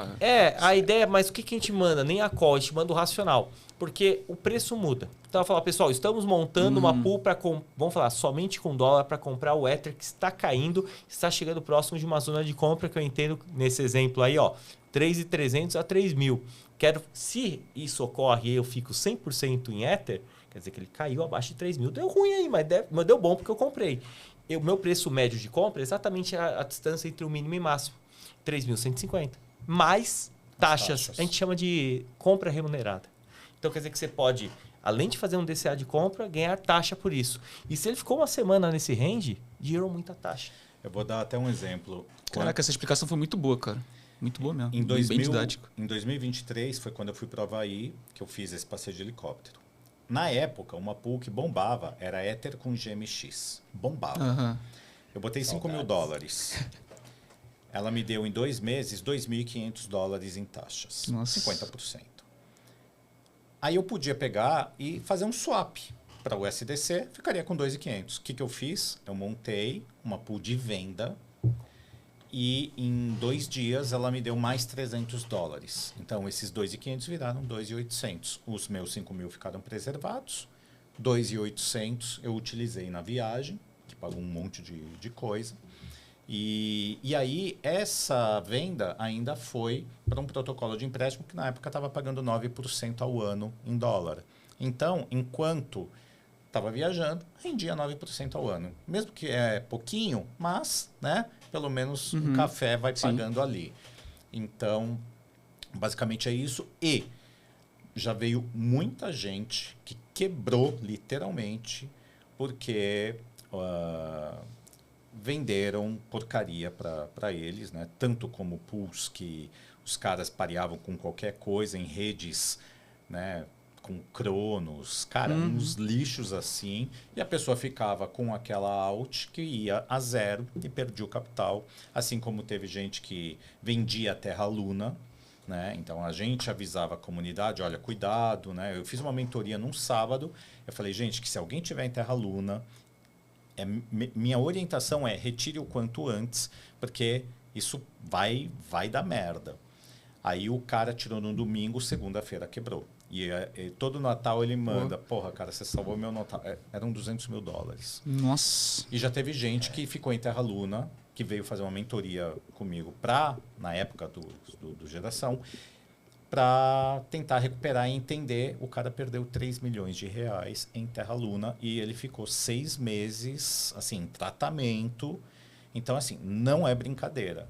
A ideia, mas o que a gente manda? Nem a call, a gente manda o racional. Porque o preço muda. Então, eu falo, pessoal, estamos montando uma pool para, vamos falar, somente com dólar para comprar o Ether que está caindo, está chegando próximo de uma zona de compra que eu entendo nesse exemplo aí, 3.300 a 3.000. Se isso ocorre e eu fico 100% em Ether, Quer dizer que ele caiu abaixo de 3 mil. Deu ruim aí, mas deu bom porque eu comprei. O meu preço médio de compra é exatamente a distância entre o mínimo e máximo. 3.150. Mais taxas. A gente chama de compra remunerada. Então, quer dizer que você pode, além de fazer um DCA de compra, ganhar taxa por isso. E se ele ficou uma semana nesse range, gerou muita taxa. Eu vou dar até um exemplo. Caraca, essa explicação foi muito boa, cara. Muito boa mesmo. Bem didático. Em 2023 foi quando eu fui para o Havaí que eu fiz esse passeio de helicóptero. Na época, uma pool que bombava era Ether com GMX. Bombava. Uhum. Eu botei $5.000. Ela me deu em 2 meses $2.500 em taxas. Nossa. 50%. Aí eu podia pegar e fazer um swap para o USDC, ficaria com 2.500. O que eu fiz? Eu montei uma pool de venda e em 2 dias ela me deu mais $300. Então esses 2.500 viraram 2.800. Os meus 5.000 ficaram preservados. 2.800 eu utilizei na viagem, que pagou um monte de coisa. E aí essa venda ainda foi para um protocolo de empréstimo que na época estava pagando 9% ao ano em dólar. Então, enquanto estava viajando, rendia 9% ao ano. Mesmo que é pouquinho, mas, né, pelo menos o café vai pagando ali. Então, basicamente é isso. E já veio muita gente que quebrou, literalmente, porque venderam porcaria para eles, né? Tanto como pools que os caras pareavam com qualquer coisa em redes, né? Com Cronos, cara, uns lixos assim, e a pessoa ficava com aquela alt que ia a zero e perdia o capital, assim como teve gente que vendia a Terra Luna, né? Então a gente avisava a comunidade, olha, cuidado, né? Eu fiz uma mentoria num sábado, eu falei, gente, que se alguém tiver em Terra Luna, minha orientação é retire o quanto antes, porque isso vai dar merda. Aí o cara tirou no domingo, segunda-feira quebrou. E todo Natal ele manda, porra, cara, você salvou meu Natal. Eram $200.000. Nossa. E já teve gente que ficou em Terra Luna, que veio fazer uma mentoria comigo na época do Geração, para tentar recuperar e entender. O cara perdeu R$3 milhões em Terra Luna e ele ficou 6 meses assim, em tratamento. Então, assim, não é brincadeira.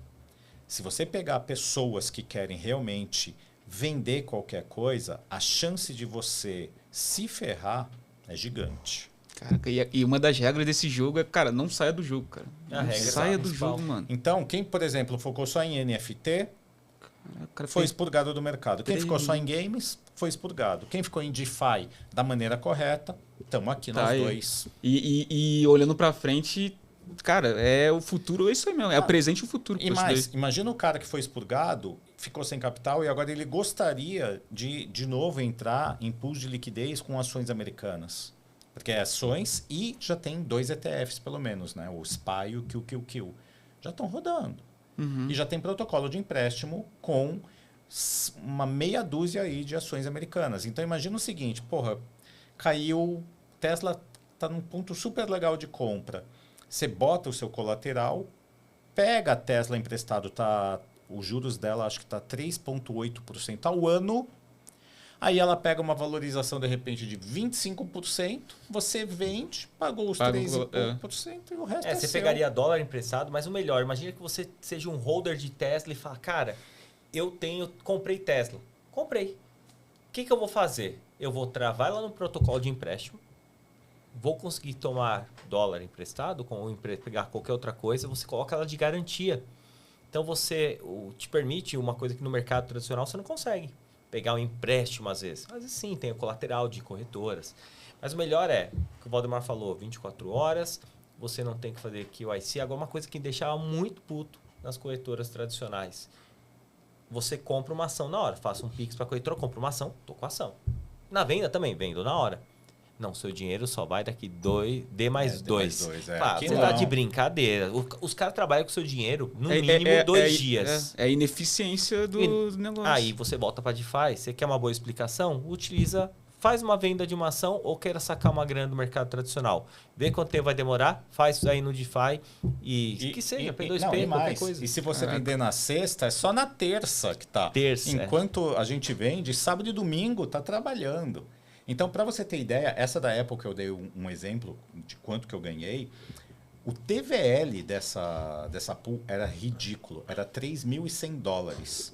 Se você pegar pessoas que querem realmente vender qualquer coisa, a chance de você se ferrar é gigante. Caraca, e uma das regras desse jogo é, cara, não saia do jogo, cara. Não saia do jogo, mano. Então, quem, por exemplo, focou só em NFT, foi expurgado do mercado. Quem ficou só em games, foi expurgado. Quem ficou em DeFi da maneira correta, estamos aqui nós dois. E olhando pra frente, cara, o futuro é isso aí mesmo. É o presente e o futuro. E mais, imagina o cara que foi expurgado, ficou sem capital e agora ele gostaria de novo entrar em pools de liquidez com ações americanas. Porque é ações e já tem 2 ETFs pelo menos, né? O SPY e o QQQ. Já estão rodando. E já tem protocolo de empréstimo com uma meia dúzia aí de ações americanas. Então imagina o seguinte, porra, caiu, Tesla está num ponto super legal de compra. Você bota o seu colateral, pega a Tesla emprestado, os juros dela acho que está 3,8% ao ano. Aí ela pega uma valorização, de repente, de 25%, você vende, pagou os 3,5% e o resto é você seu. pegaria dólar emprestado, mas o melhor, imagina que você seja um holder de Tesla e fala, cara, comprei Tesla. Comprei. O que eu vou fazer? Eu vou travar lá no protocolo de empréstimo, vou conseguir tomar dólar emprestado, pegar qualquer outra coisa, você coloca ela de garantia. Então você te permite uma coisa que no mercado tradicional você não consegue. Pegar um empréstimo às vezes. Às vezes sim, tem o colateral de corretoras. Mas o melhor é, o que o Valdemar falou, 24 horas, você não tem que fazer KYC. Agora, uma coisa que deixava muito puto nas corretoras tradicionais. Você compra uma ação na hora. Faça um Pix para a corretora, compra uma ação, tô com a ação. Na venda também, vendo na hora. Não, seu dinheiro só vai daqui D mais 2. Você tá de brincadeira. Os caras trabalham com seu dinheiro no mínimo 2 dias. É a ineficiência do negócio. Aí você volta para DeFi. Você quer uma boa explicação? Faz uma venda de uma ação ou queira sacar uma grana do mercado tradicional. Vê quanto tempo vai demorar, faz isso aí no DeFi e que seja, P2P, qualquer coisa. E se você vender na sexta, é só na terça que tá. Terça. Enquanto a gente vende, sábado e domingo tá trabalhando. Então, para você ter ideia, essa da Apple que eu dei um exemplo de quanto que eu ganhei, o TVL dessa pool era ridículo, era $3.100.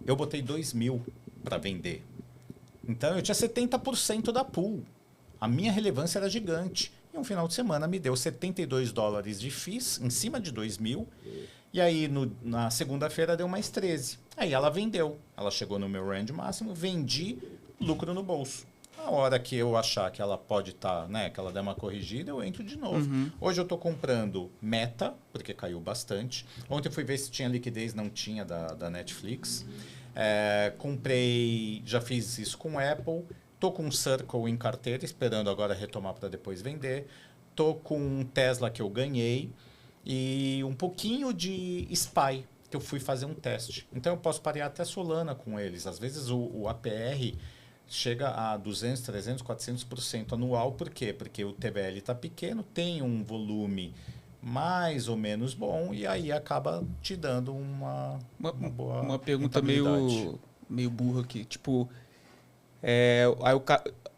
Eu botei 2.000 para vender. Então, eu tinha 70% da pool. A minha relevância era gigante. E um final de semana me deu $72 de FIIs em cima de 2.000. E aí, na segunda-feira, deu mais 13. Aí ela vendeu. Ela chegou no meu range máximo, vendi, lucro no bolso. A hora que eu achar que ela pode estar, né, que ela der uma corrigida, eu entro de novo. Hoje eu estou comprando Meta, porque caiu bastante. Ontem eu fui ver se tinha liquidez, não tinha da Netflix. Comprei, já fiz isso com Apple. Tô com um Circle em carteira, esperando agora retomar para depois vender. Tô com um Tesla que eu ganhei e um pouquinho de SPY, que eu fui fazer um teste. Então eu posso parear até Solana com eles. Às vezes o APR chega a 200, 300, 400% anual. Por quê? Porque o TVL está pequeno, tem um volume mais ou menos bom e aí acaba te dando uma boa Uma pergunta rentabilidade. meio burra aqui. Tipo,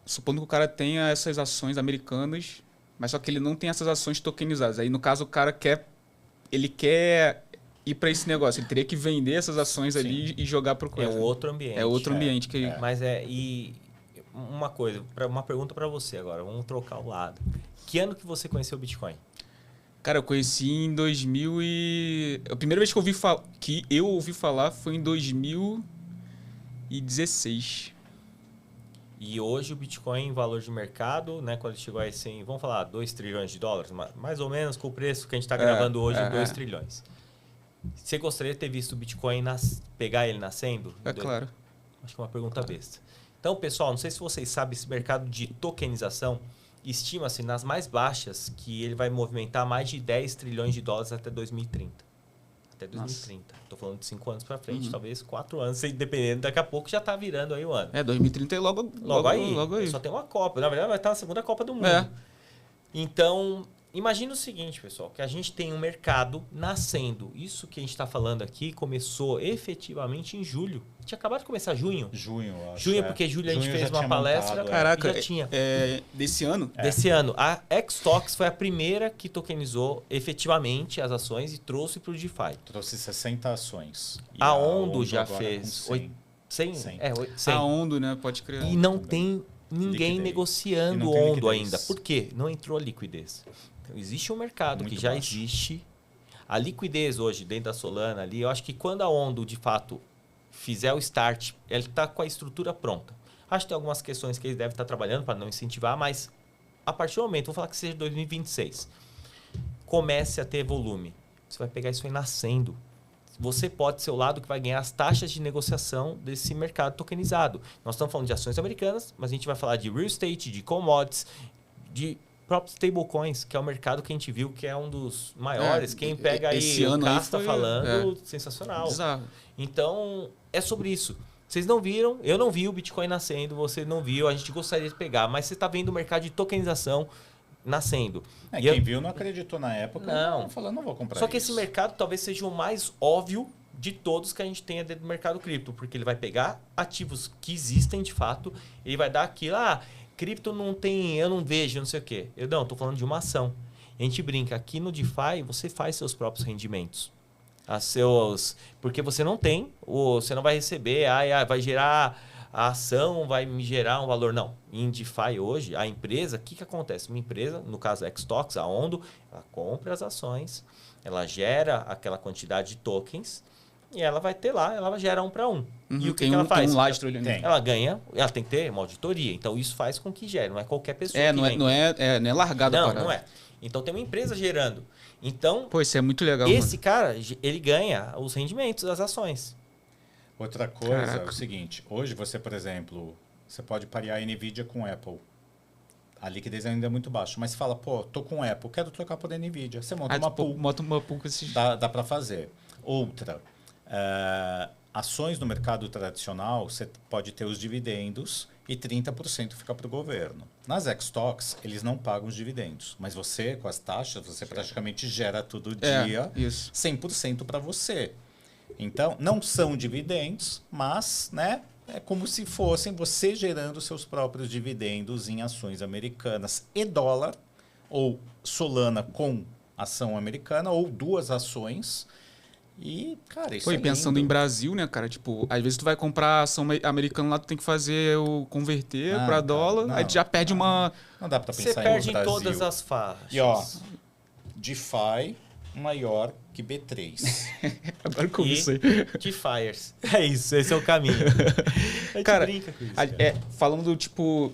supondo que o cara tenha essas ações americanas, mas só que ele não tem essas ações tokenizadas. Aí, no caso, o cara quer ir para esse negócio. Ele teria que vender essas ações ali e jogar para o coisa. É outro ambiente. É outro ambiente que... Mas e uma coisa, uma pergunta para você agora. Vamos trocar o lado. Que ano que você conheceu o Bitcoin? Cara, eu conheci em 2000 e... A primeira vez que eu ouvi falar foi em 2016. E hoje o Bitcoin em valor de mercado, né, quando ele chegou a esse, vamos falar, 2 trilhões de dólares, mais ou menos com o preço que a gente está gravando hoje, 2 trilhões. Você gostaria de ter visto o Bitcoin pegar ele nascendo? Claro. Acho que é uma pergunta besta. Então, pessoal, não sei se vocês sabem, esse mercado de tokenização, estima-se nas mais baixas que ele vai movimentar mais de 10 trilhões de dólares até 2030. Até 2030. Estou falando de 5 anos para frente, talvez 4 anos, dependendo. Daqui a pouco já está virando aí o ano. 2030 é logo aí. Só tem uma Copa. Na verdade, vai estar na segunda Copa do Mundo. Então, imagina o seguinte, pessoal, que a gente tem um mercado nascendo. Isso que a gente está falando aqui começou efetivamente em julho. A gente acabou de começar junho. Junho, acho. Junho, porque julho a gente fez uma palestra. Caraca, já tinha. Desse ano? Desse ano. A Xtox foi a primeira que tokenizou efetivamente as ações e trouxe para o DeFi. Trouxe 60 ações. E a Ondo já fez 100. 100. 100. A Ondo, né? Pode crer. E não tem ninguém liquidez. negociando Não tem Ondo liquidez. ainda. Por quê? Não entrou a liquidez. Então, existe um mercado Muito que já baixo. existe. A liquidez hoje dentro da Solana ali, eu acho que quando a Ondo de fato fizer o start, ele está com a estrutura pronta. Acho que tem algumas questões que eles devem estar trabalhando para não incentivar, mas a partir do momento, vou falar que seja 2026, comece a ter volume. Você vai pegar isso aí nascendo. Você pode ser o lado que vai ganhar as taxas de negociação desse mercado tokenizado. Nós estamos falando de ações americanas, mas a gente vai falar de real estate, de commodities, de próprios stablecoins, que é o mercado que a gente viu que é um dos maiores. Quem pega esse aí, ano o Cássio está foi, falando, sensacional. Bizarro. Então, é sobre isso. Vocês não viram, eu não vi o Bitcoin nascendo, você não viu, a gente gostaria de pegar, mas você está vendo o mercado de tokenização nascendo. Quem viu não acreditou na época, Não. falou, não vou comprar Só que isso. esse mercado talvez seja o mais óbvio de todos que a gente tenha dentro do mercado cripto, porque ele vai pegar ativos que existem de fato, ele vai dar aquilo, cripto não tem, eu não vejo, não sei o quê. Eu não, estou falando de uma ação. A gente brinca, aqui no DeFi você faz seus próprios rendimentos. Porque você não tem, você não vai receber, vai gerar a ação, vai me gerar um valor. Não. Em DeFi hoje, a empresa, o que acontece? Uma empresa, no caso a Xtox, a Ondo, ela compra as ações, ela gera aquela quantidade de tokens e ela vai ter lá, ela vai gerar 1 para 1. E o que ela faz? Tem um lastro ali. Tem. Ela ganha, ela tem que ter uma auditoria. Então isso faz com que gere, não é qualquer pessoa que Não é largado a parada. Não é. Então tem uma empresa gerando. Então, Pô, isso é muito legal, esse cara, ele ganha os rendimentos das ações. Outra coisa é o seguinte, hoje você, por exemplo, você pode parear a NVIDIA com Apple. A liquidez ainda é muito baixa, mas fala, tô com Apple, quero trocar por NVIDIA. Você monta uma pool. Monta uma pool com esses... Dá para fazer. Outra, ações no mercado tradicional, você pode ter os dividendos e 30% fica para o governo. Nas Xtox, eles não pagam os dividendos, mas você, com as taxas, você praticamente gera todo dia 100% para você. Então, não são dividendos, mas, né, É como se fossem você gerando seus próprios dividendos em ações americanas e dólar, ou Solana com ação americana, ou duas ações. E, cara, isso Pô, é e pensando lindo. em Brasil, né, cara? Tipo, às vezes tu vai comprar ação americana lá, tu tem que fazer o converter Ah, pra cara, dólar, aí tu já perde uma. Não dá para Você pensar perde no em Brasil. todas as faixas. E ó, DeFi maior que B3. Agora que eu vi E isso aí. de Fires. É isso, esse é o caminho. A gente Cara, brinca com isso. Cara. falando, tipo,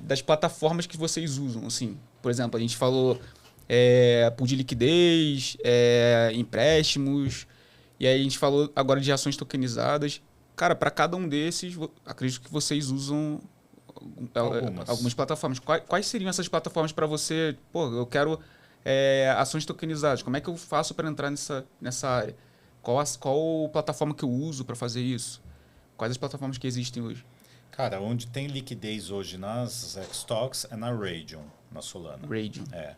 das plataformas que vocês usam, assim. Por exemplo, a gente falou pool de liquidez, empréstimos, e aí a gente falou agora de ações tokenizadas. Cara, para cada um desses, acredito que vocês usam algumas plataformas. Quais seriam essas plataformas para você? Pô, eu quero ações tokenizadas. Como é que eu faço para entrar nessa área? Qual plataforma que eu uso para fazer isso? Quais as plataformas que existem hoje? Cara, onde tem liquidez hoje nas Xtalks é na Radium, na Solana. Radium. É.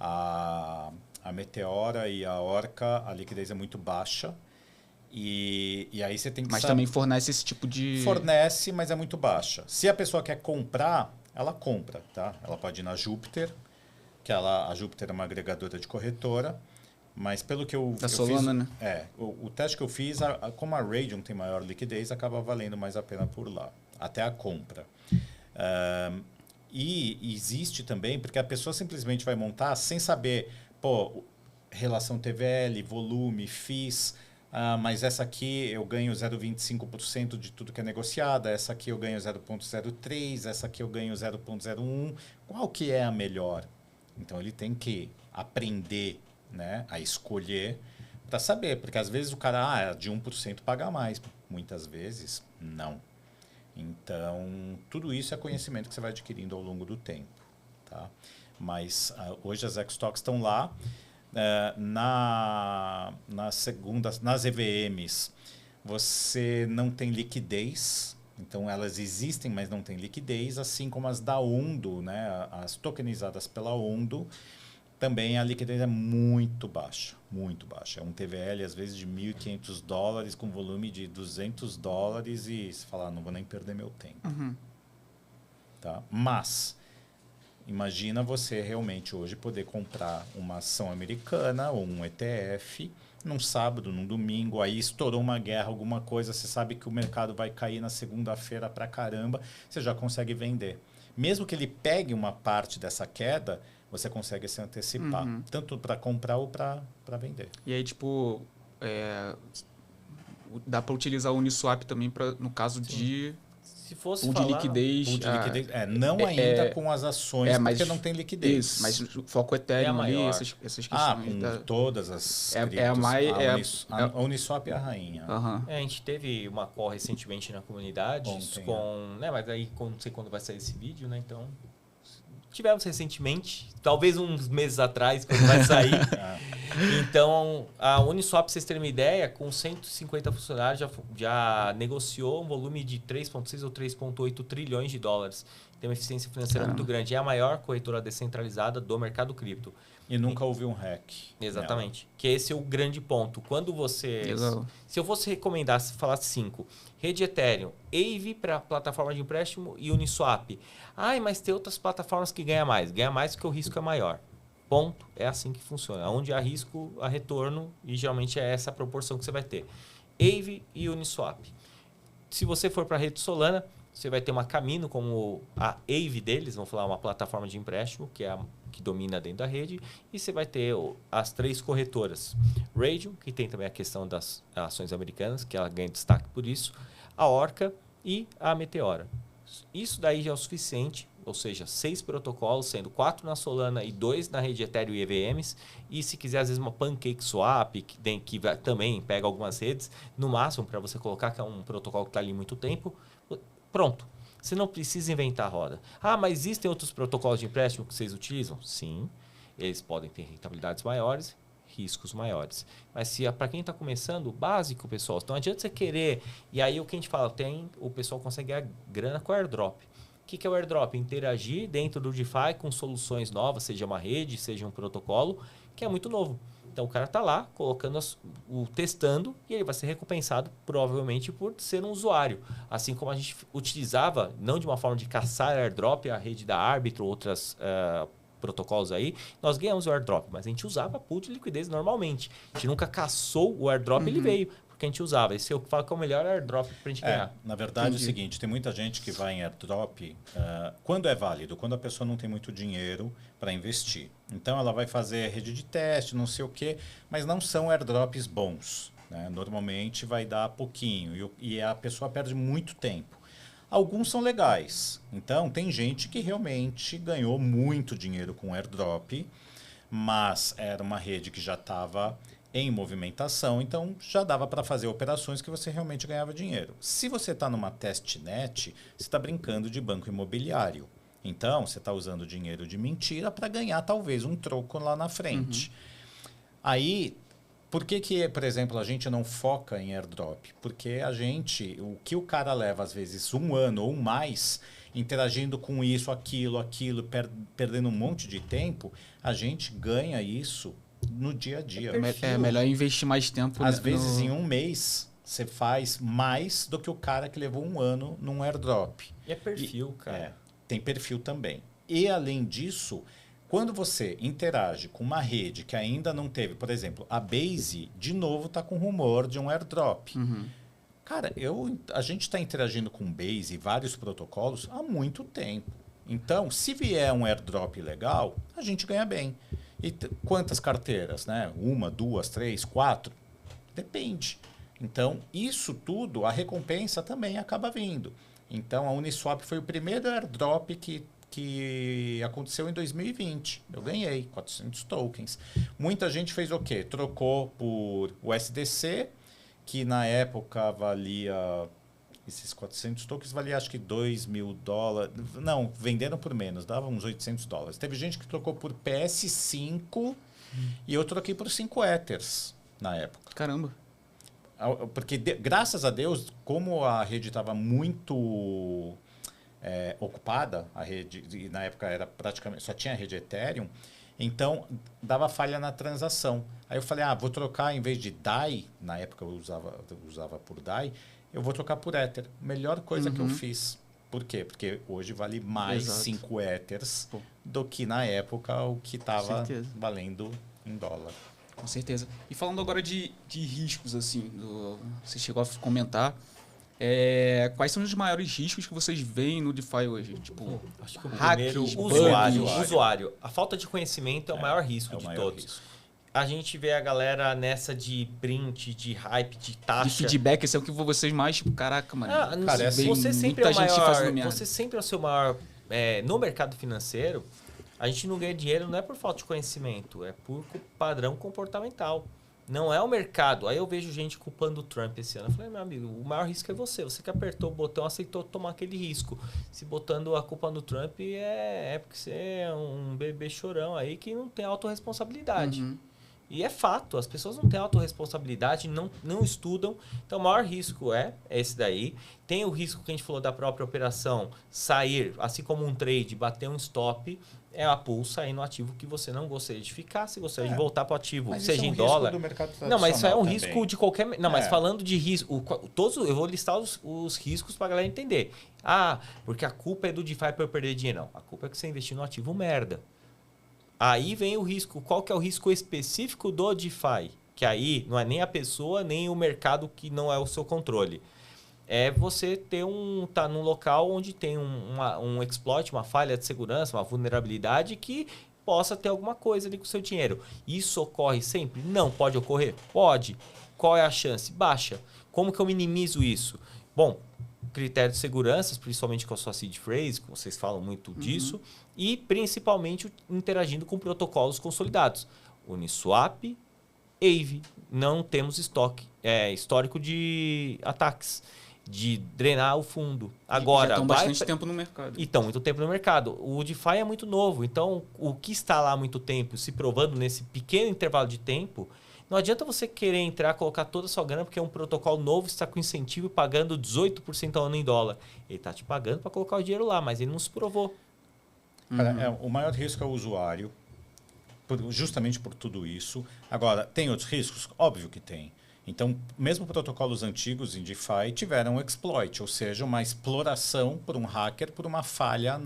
A Meteora e a Orca, a liquidez é muito baixa. E aí você tem que Mas também fornece esse tipo de... Fornece, mas é muito baixa. Se a pessoa quer comprar, ela compra, tá? Ela pode ir na Júpiter, a Júpiter é uma agregadora de corretora, mas pelo que eu Solana, fiz, né? o teste que eu fiz, como a Radium tem maior liquidez, acaba valendo mais a pena por lá, até a compra. E existe também, porque a pessoa simplesmente vai montar sem saber, pô, relação TVL, volume, FIIs, mas essa aqui eu ganho 0,25% de tudo que é negociado, essa aqui eu ganho 0,03%, essa aqui eu ganho 0,01%. Qual que é a melhor? Então ele tem que aprender, né, a escolher para saber, porque às vezes o cara de 1% paga mais, muitas vezes não. Então, tudo isso é conhecimento que você vai adquirindo ao longo do tempo. Tá? Mas hoje as Xtalks estão lá. Nas EVMs, você não tem liquidez. Então, elas existem, mas não tem liquidez. Assim como as da Ondo, né? As tokenizadas pela Ondo, também a liquidez é muito baixa. Muito baixa. É um TVL, às vezes, de $1.500 com volume de $200 e você fala, não vou nem perder meu tempo. Uhum. Tá? Mas, imagina você realmente hoje poder comprar uma ação americana ou um ETF num sábado, num domingo, aí estourou uma guerra, alguma coisa, você sabe que o mercado vai cair na segunda-feira pra caramba, você já consegue vender. Mesmo que ele pegue uma parte dessa queda, você consegue se antecipar, tanto para comprar ou para vender. E aí, tipo, dá para utilizar o Uniswap também no caso de Se fosse pool de liquidez. Pool de liquidez não ainda com as ações, mas, porque não tem liquidez. Isso, mas o foco Ethereum ali, essas questões. Com todas as criptos. A Uniswap é a rainha. Uhum. A gente teve uma call recentemente na comunidade né, mas aí não sei quando vai sair esse vídeo, né? Então tivemos recentemente, talvez uns meses atrás, quando vai sair. Então, a Uniswap, pra vocês terem uma ideia, com 150 funcionários, já negociou um volume de 3,6 ou 3,8 trilhões de dólares. Tem uma eficiência financeira muito grande. É a maior corretora descentralizada do mercado cripto. E nunca houve um hack. Exatamente. Que esse é o grande ponto. Quando você... Exato. Se eu fosse recomendar, se falasse 5, rede Ethereum, Aave para plataforma de empréstimo e Uniswap. Mas tem outras plataformas que ganham mais. Ganha mais porque o risco é maior. Ponto. É assim que funciona. Onde há risco, há retorno. E geralmente é essa a proporção que você vai ter. Aave e Uniswap. Se você for para a rede Solana, você vai ter uma Camino como a Aave deles. Vamos falar uma plataforma de empréstimo, que é a que domina dentro da rede. E você vai ter as 3 corretoras. Radium, que tem também a questão das ações americanas, que ela ganha destaque por isso. A Orca e a Meteora. Isso daí já é o suficiente, ou seja, 6 protocolos, sendo 4 na Solana e 2 na rede Ethereum e EVMs. E se quiser, às vezes, uma PancakeSwap, que também pega algumas redes, no máximo, para você colocar, que é um protocolo que está ali há muito tempo, pronto. Você não precisa inventar a roda. Mas existem outros protocolos de empréstimo que vocês utilizam? Sim, eles podem ter rentabilidades maiores, riscos maiores. Mas para quem está começando, básico, pessoal. Não adianta você querer... E aí o que a gente fala, o pessoal consegue ganhar grana com airdrop. O que é o airdrop? Interagir dentro do DeFi com soluções novas, seja uma rede, seja um protocolo, que é muito novo. Então o cara está lá colocando o testando e ele vai ser recompensado provavelmente por ser um usuário. Assim como a gente utilizava, não de uma forma de caçar airdrop, a rede da Arbitrum, outras protocolos aí, nós ganhamos o airdrop, mas a gente usava a pool de liquidez normalmente. A gente nunca caçou o airdrop, ele veio, porque a gente usava. Esse eu falo que é o melhor airdrop para a gente ganhar. Na verdade é o seguinte, tem muita gente que vai em airdrop quando é válido, quando a pessoa não tem muito dinheiro para investir. Então ela vai fazer rede de teste, não sei o quê, mas não são airdrops bons. Né? Normalmente vai dar pouquinho e a pessoa perde muito tempo. Alguns são legais. Então, tem gente que realmente ganhou muito dinheiro com airdrop, mas era uma rede que já estava em movimentação, então já dava para fazer operações que você realmente ganhava dinheiro. Se você está numa testnet, você está brincando de banco imobiliário. Então, você está usando dinheiro de mentira para ganhar talvez um troco lá na frente. Aí... Por que, por exemplo, a gente não foca em airdrop? Porque o que o cara leva, às vezes, 1 ano ou mais, interagindo com isso, aquilo, perdendo um monte de tempo, a gente ganha isso no dia a dia. É melhor investir mais tempo. Às vezes, em 1 mês, você faz mais do que o cara que levou 1 ano num airdrop. E é perfil, cara. Tem perfil também. E, além disso... Quando você interage com uma rede que ainda não teve, por exemplo, a Base, de novo está com rumor de um airdrop. Cara, a gente está interagindo com Base e vários protocolos há muito tempo. Então, se vier um airdrop legal, a gente ganha bem. E quantas carteiras? Né? 1, 2, 3, 4? Depende. Então, isso tudo, a recompensa também acaba vindo. Então, a Uniswap foi o primeiro airdrop que aconteceu em 2020. Eu ganhei 400 tokens. Muita gente fez o quê? Trocou por o SDC, que na época valia... Esses 400 tokens valia acho que $2.000. Não, venderam por menos, dava uns $800. Teve gente que trocou por PS5 e eu troquei por 5 Ethers na época. Caramba. Porque, graças a Deus, como a rede estava muito... ocupada, a rede, e na época era praticamente só tinha a rede Ethereum, então dava falha na transação. Aí eu falei, vou trocar em vez de DAI, na época eu usava por DAI, eu vou trocar por Ether. Melhor coisa que eu fiz. Por quê? Porque hoje vale mais 5 Ethers do que na época o que estava valendo em dólar. Com certeza. E falando agora de riscos, assim, você chegou a comentar, quais são os maiores riscos que vocês veem no DeFi hoje? Tipo, acho que o primeiro, usuário. A falta de conhecimento é o maior risco de todos. Risco. A gente vê a galera nessa de print, de hype, de taxa. De feedback, esse é o que vocês mais... Tipo, caraca, mano. Cara, você sempre é o maior... Você sempre é o seu maior... no mercado financeiro, a gente não ganha dinheiro não é por falta de conhecimento, é por padrão comportamental. Não é o mercado. Aí eu vejo gente culpando o Trump esse ano. Eu falei, meu amigo, o maior risco é você. Você que apertou o botão, aceitou tomar aquele risco. Se botando a culpa no Trump, é porque você é um bebê chorão aí que não tem autorresponsabilidade. E é fato, as pessoas não têm autorresponsabilidade, não estudam. Então, o maior risco é esse daí. Tem o risco que a gente falou da própria operação sair, assim como um trade, bater um stop, é a pool sair no ativo que você não gostaria de ficar, se gostaria de voltar para o ativo, seja em dólar. Não, mas isso é um também. risco de qualquer... Não, mas falando de risco, eu vou listar os riscos para a galera entender. Porque a culpa é do DeFi para eu perder dinheiro. Não, a culpa é que você investiu no ativo merda. Aí vem o risco. Qual que é o risco específico do DeFi? Que aí não é nem a pessoa, nem o mercado que não é o seu controle. É você tá num local onde tem um exploit, uma falha de segurança, uma vulnerabilidade que possa ter alguma coisa ali com o seu dinheiro. Isso ocorre sempre? Não. Pode ocorrer? Pode. Qual é a chance? Baixa. Como que eu minimizo isso? Bom, critério de segurança, principalmente com a sua seed phrase, que vocês falam muito disso, e principalmente interagindo com protocolos consolidados. Uniswap, Aave, não temos histórico de ataques, de drenar o fundo. Agora, já estão bastante tempo no mercado. E estão muito tempo no mercado. O DeFi é muito novo, então o que está lá há muito tempo, se provando nesse pequeno intervalo de tempo, não adianta você querer entrar, colocar toda a sua grana, porque é um protocolo novo, está com incentivo pagando 18% ao ano em dólar. Ele está te pagando para colocar o dinheiro lá, mas ele não se provou. Cara, o maior risco é o usuário. justamente por tudo isso. Agora, tem outros riscos? Óbvio que tem. Então, mesmo protocolos antigos em DeFi tiveram exploit, ou seja, uma exploração por um hacker por uma falha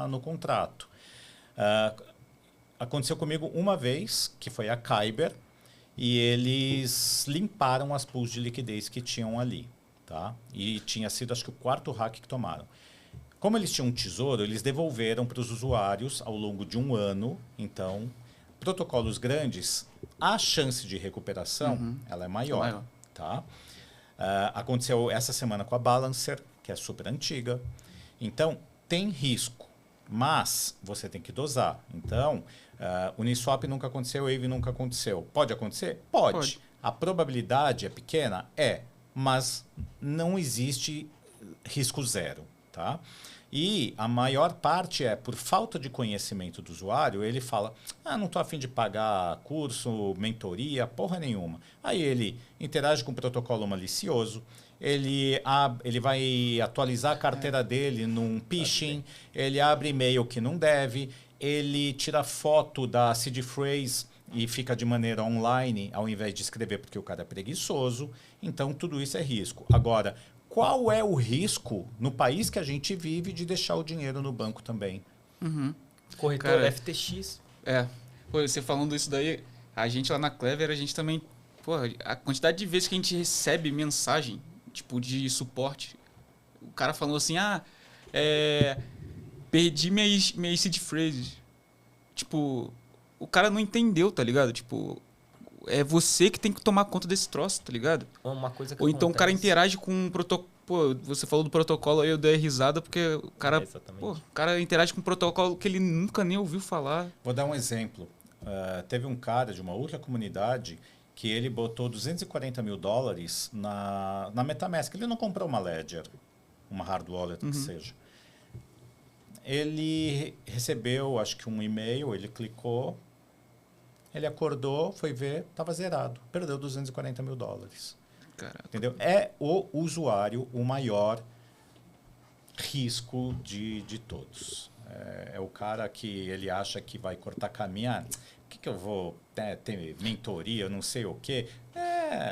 no contrato. Aconteceu comigo uma vez, que foi a Kyber, e eles limparam as pools de liquidez que tinham ali. Tá? E tinha sido, acho que, o quarto hack que tomaram. Como eles tinham um tesouro, eles devolveram para os usuários ao longo de um ano. Então, protocolos grandes, a chance de recuperação ela é maior. Tá? Aconteceu essa semana com a Balancer, que é super antiga. Então, tem risco, mas você tem que dosar. Então, Uniswap nunca aconteceu, Wave nunca aconteceu. Pode acontecer? Pode. A probabilidade é pequena? É. Mas não existe risco zero. Tá? E a maior parte é, por falta de conhecimento do usuário, ele fala, não estou a fim de pagar curso, mentoria, porra nenhuma. Aí ele interage com um protocolo malicioso, ele vai atualizar a carteira dele num phishing, ele abre e-mail que não deve, ele tira foto da seed phrase e fica de maneira online, ao invés de escrever porque o cara é preguiçoso. Então, tudo isso é risco. Agora, qual é o risco no país que a gente vive de deixar o dinheiro no banco também? Corretor Cara, FTX. Pô, você falando isso daí, a gente lá na Clever, a gente também... Pô, a quantidade de vezes que a gente recebe mensagem, tipo, de suporte. O cara falou assim, perdi minhas seed phrases. Tipo, o cara não entendeu, tá ligado? Tipo... É você que tem que tomar conta desse troço, tá ligado? Uma coisa que Ou então acontece. o cara interage com um protocolo. Pô, você falou do protocolo aí, eu dei risada porque o cara. O cara interage com um protocolo que ele nunca nem ouviu falar. Vou dar um exemplo. Teve um cara de uma outra comunidade que ele botou $240 mil na MetaMask. Ele não comprou uma Ledger, uma hard wallet que seja. Ele recebeu, acho que um e-mail, ele clicou. Ele acordou, foi ver, estava zerado. Perdeu $240 mil. Caraca. Entendeu? É o usuário o maior risco de todos. É o cara que ele acha que vai cortar caminho. Por que eu vou ter mentoria, eu não sei o quê?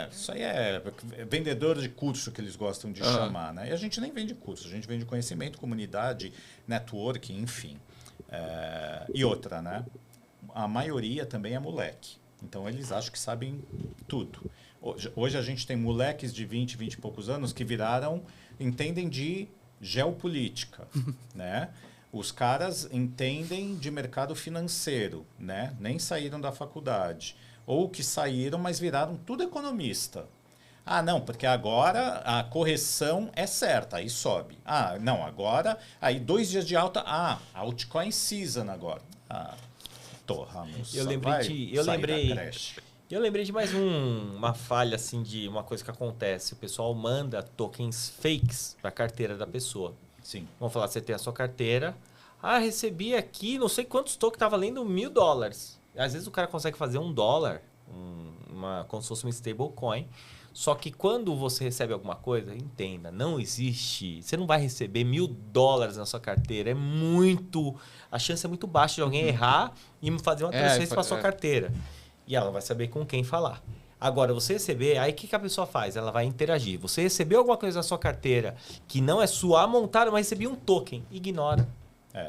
Isso aí é vendedor de curso que eles gostam de chamar. Né? E a gente nem vende curso, a gente vende conhecimento, comunidade, networking, enfim. E outra, né? A maioria também é moleque. Então, eles acham que sabem tudo. Hoje a gente tem moleques de 20 e poucos anos que entendem de geopolítica, né? Os caras entendem de mercado financeiro, né? Nem saíram da faculdade. Ou que saíram, mas viraram tudo economista. Não, porque agora a correção é certa, aí sobe. Não, agora, aí 2 dias de alta, altcoin season agora. Eu lembrei de mais uma falha, assim, de uma coisa que acontece. O pessoal manda tokens fakes para a carteira da pessoa. Sim. Vamos falar, você tem a sua carteira. Recebi aqui, não sei quantos tokens, tá valendo $1.000. Às vezes o cara consegue fazer $1, como se fosse uma stablecoin. Só que quando você recebe alguma coisa, entenda, não existe. Você não vai receber $1.000 na sua carteira. A chance é muito baixa de alguém errar e fazer uma transferência para sua carteira. E ela vai saber com quem falar. Agora, você receber, aí o que a pessoa faz? Ela vai interagir. Você recebeu alguma coisa na sua carteira que não é sua, montaram, mas recebi um token. Ignora.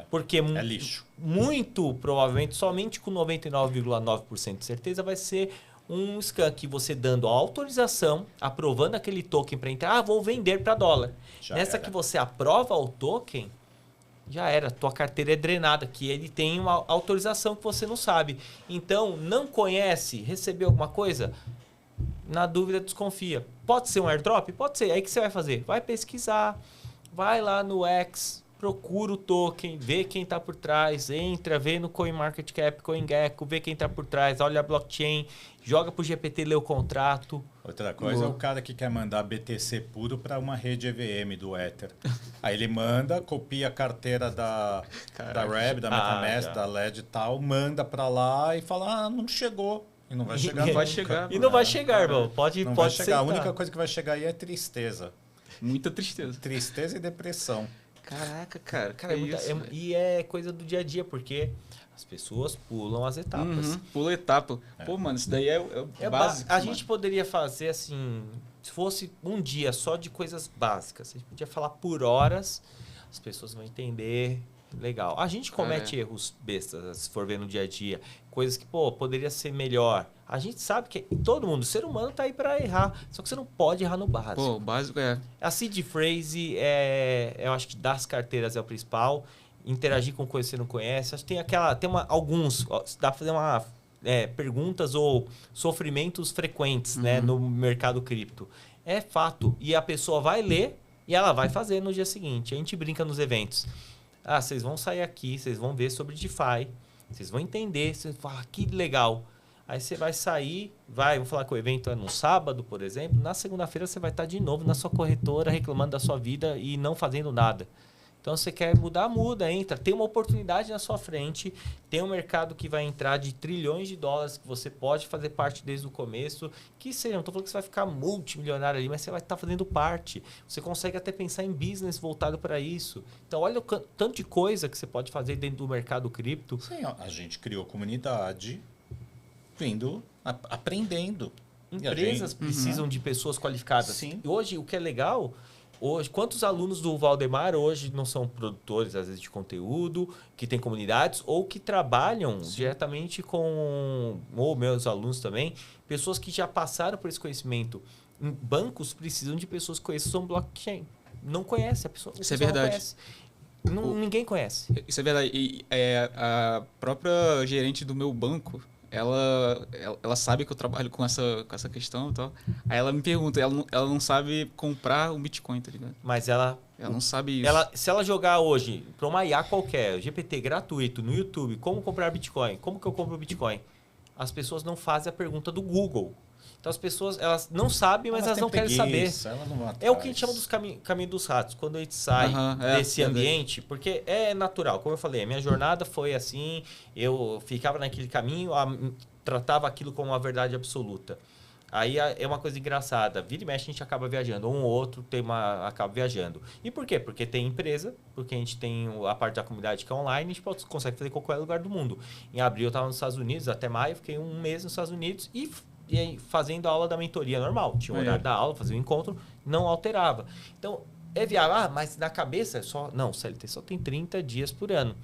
Porque é lixo. Muito provavelmente, somente com 99,9% de certeza, vai ser um scam que você dando a autorização, aprovando aquele token para entrar, vou vender para dólar. Nessa que você aprova o token, já era. Tua carteira é drenada, que ele tem uma autorização que você não sabe. Então, não conhece, recebeu alguma coisa? Na dúvida, desconfia. Pode ser um airdrop? Pode ser. Aí o que você vai fazer? Vai pesquisar, vai lá no X, procura o token, vê quem está por trás, entra, vê no CoinMarketCap, CoinGecko, vê quem está por trás, olha a blockchain, joga pro GPT ler o contrato. Outra coisa é o cara que quer mandar BTC puro para uma rede EVM do Ether. Aí ele manda, copia a carteira da Reb, da MetaMask, da LED e tal, manda para lá e fala, não chegou. E não vai chegar. Não vai chegar. E não vai chegar, irmão. Pode chegar. A única coisa que vai chegar aí é tristeza. Muita tristeza. Tristeza e depressão. Caraca, cara. Cara, e é coisa do dia a dia, porque as pessoas pulam as etapas. Pula etapa. Pô, mano, isso daí é básico. A gente poderia fazer assim, se fosse um dia só de coisas básicas, a gente podia falar por horas, as pessoas vão entender. Legal. A gente comete erros bestas, se for ver no dia a dia. Coisas que, poderia ser melhor. A gente sabe que todo mundo, o ser humano tá aí para errar. Só que você não pode errar no básico. Pô, o básico é... A seed phrase, eu acho que das carteiras é o principal. Interagir com coisas que você não conhece. Acho que alguns... Dá para fazer perguntas ou sofrimentos frequentes, né, no mercado cripto. É fato. E a pessoa vai ler e ela vai fazer no dia seguinte. A gente brinca nos eventos. Vocês vão sair aqui, vocês vão ver sobre DeFi, vocês vão entender, vocês vão falar, que legal. Aí você vai sair, vamos falar que o evento é no sábado, por exemplo, na segunda-feira você vai estar de novo na sua corretora reclamando da sua vida e não fazendo nada. Então, você quer mudar, muda, entra. Tem uma oportunidade na sua frente, tem um mercado que vai entrar de trilhões de dólares que você pode fazer parte desde o começo. Que seja, não estou falando que você vai ficar multimilionário ali, mas você vai estar fazendo parte. Você consegue até pensar em business voltado para isso. Então, olha o tanto de coisa que você pode fazer dentro do mercado cripto. Sim, a gente criou comunidade aprendendo. Empresas precisam de pessoas qualificadas. Sim. E hoje, o que é legal... Hoje, quantos alunos do Valdemar hoje não são produtores, às vezes, de conteúdo, que têm comunidades ou que trabalham diretamente com, ou meus alunos também, pessoas que já passaram por esse conhecimento. Bancos precisam de pessoas que conheçam blockchain. Não conhece, a pessoa Isso é verdade. Ninguém conhece. Isso é verdade. E a própria gerente do meu banco, ela sabe que eu trabalho com essa questão e tal. Aí ela me pergunta, ela não sabe comprar um Bitcoin, tá ligado? Mas ela não sabe isso. Se ela jogar hoje para uma IA qualquer, GPT gratuito, no YouTube, como comprar Bitcoin? Como que eu compro Bitcoin? As pessoas não fazem a pergunta do Google. Então as pessoas, elas não sabem, mas elas não querem saber. É o que a gente chama dos caminho dos ratos. Quando a gente sai desse ambiente, porque é natural. Como eu falei, a minha jornada foi assim, eu ficava naquele caminho, tratava aquilo como uma verdade absoluta. Aí é uma coisa engraçada. Vira e mexe, a gente acaba viajando. Um ou outro acaba viajando. E por quê? Porque tem empresa, porque a gente tem a parte da comunidade que é online, a gente consegue fazer em qualquer lugar do mundo. Em abril eu estava nos Estados Unidos, até maio, fiquei um mês nos Estados Unidos e aí, fazendo a aula da mentoria normal. Tinha o horário da aula, fazia o encontro, não alterava. Então, é viável. Mas na cabeça, não, CLT só tem 30 dias por ano.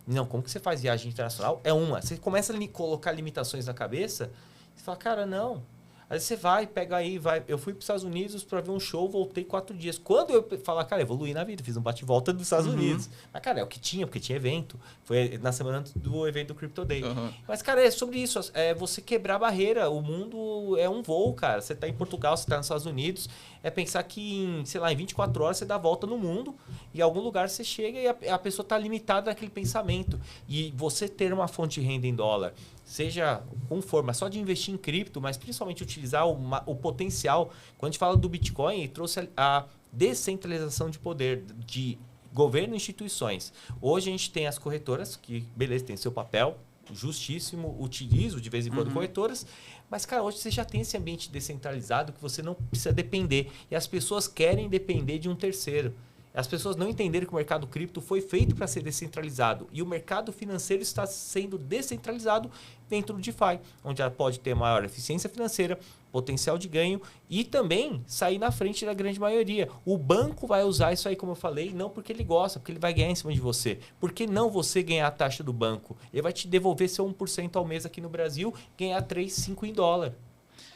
Não, como que você faz viagem internacional? É uma. Você começa a colocar limitações na cabeça, você fala, cara, não. Aí você pega aí, vai. Eu fui para os Estados Unidos para ver um show, voltei 4 dias. Quando eu falar, cara, evoluí na vida, fiz um bate-volta dos Estados Unidos. Mas, cara, é o que tinha, porque tinha evento. Foi na semana antes do evento do Crypto Day. Mas, cara, é sobre isso. É você quebrar a barreira. O mundo é um voo, cara. Você está em Portugal, você está nos Estados Unidos. É pensar que em 24 horas você dá a volta no mundo e em algum lugar você chega e a pessoa está limitada naquele pensamento. E você ter uma fonte de renda em dólar, seja com forma só de investir em cripto, mas principalmente utilizar o potencial. Quando a gente fala do Bitcoin, ele trouxe a descentralização de poder de governo e instituições. Hoje a gente tem as corretoras, que beleza, tem seu papel justíssimo, utilizo de vez em quando corretoras, mas, cara, hoje você já tem esse ambiente descentralizado que você não precisa depender. E as pessoas querem depender de um terceiro. As pessoas não entenderam que o mercado cripto foi feito para ser descentralizado. E o mercado financeiro está sendo descentralizado dentro do DeFi, onde ela pode ter maior eficiência financeira, potencial de ganho e também sair na frente da grande maioria. O banco vai usar isso aí, como eu falei, não porque ele gosta, porque ele vai ganhar em cima de você. Por que não você ganhar a taxa do banco? Ele vai te devolver seu 1% ao mês aqui no Brasil, ganhar 3, 5 em dólar.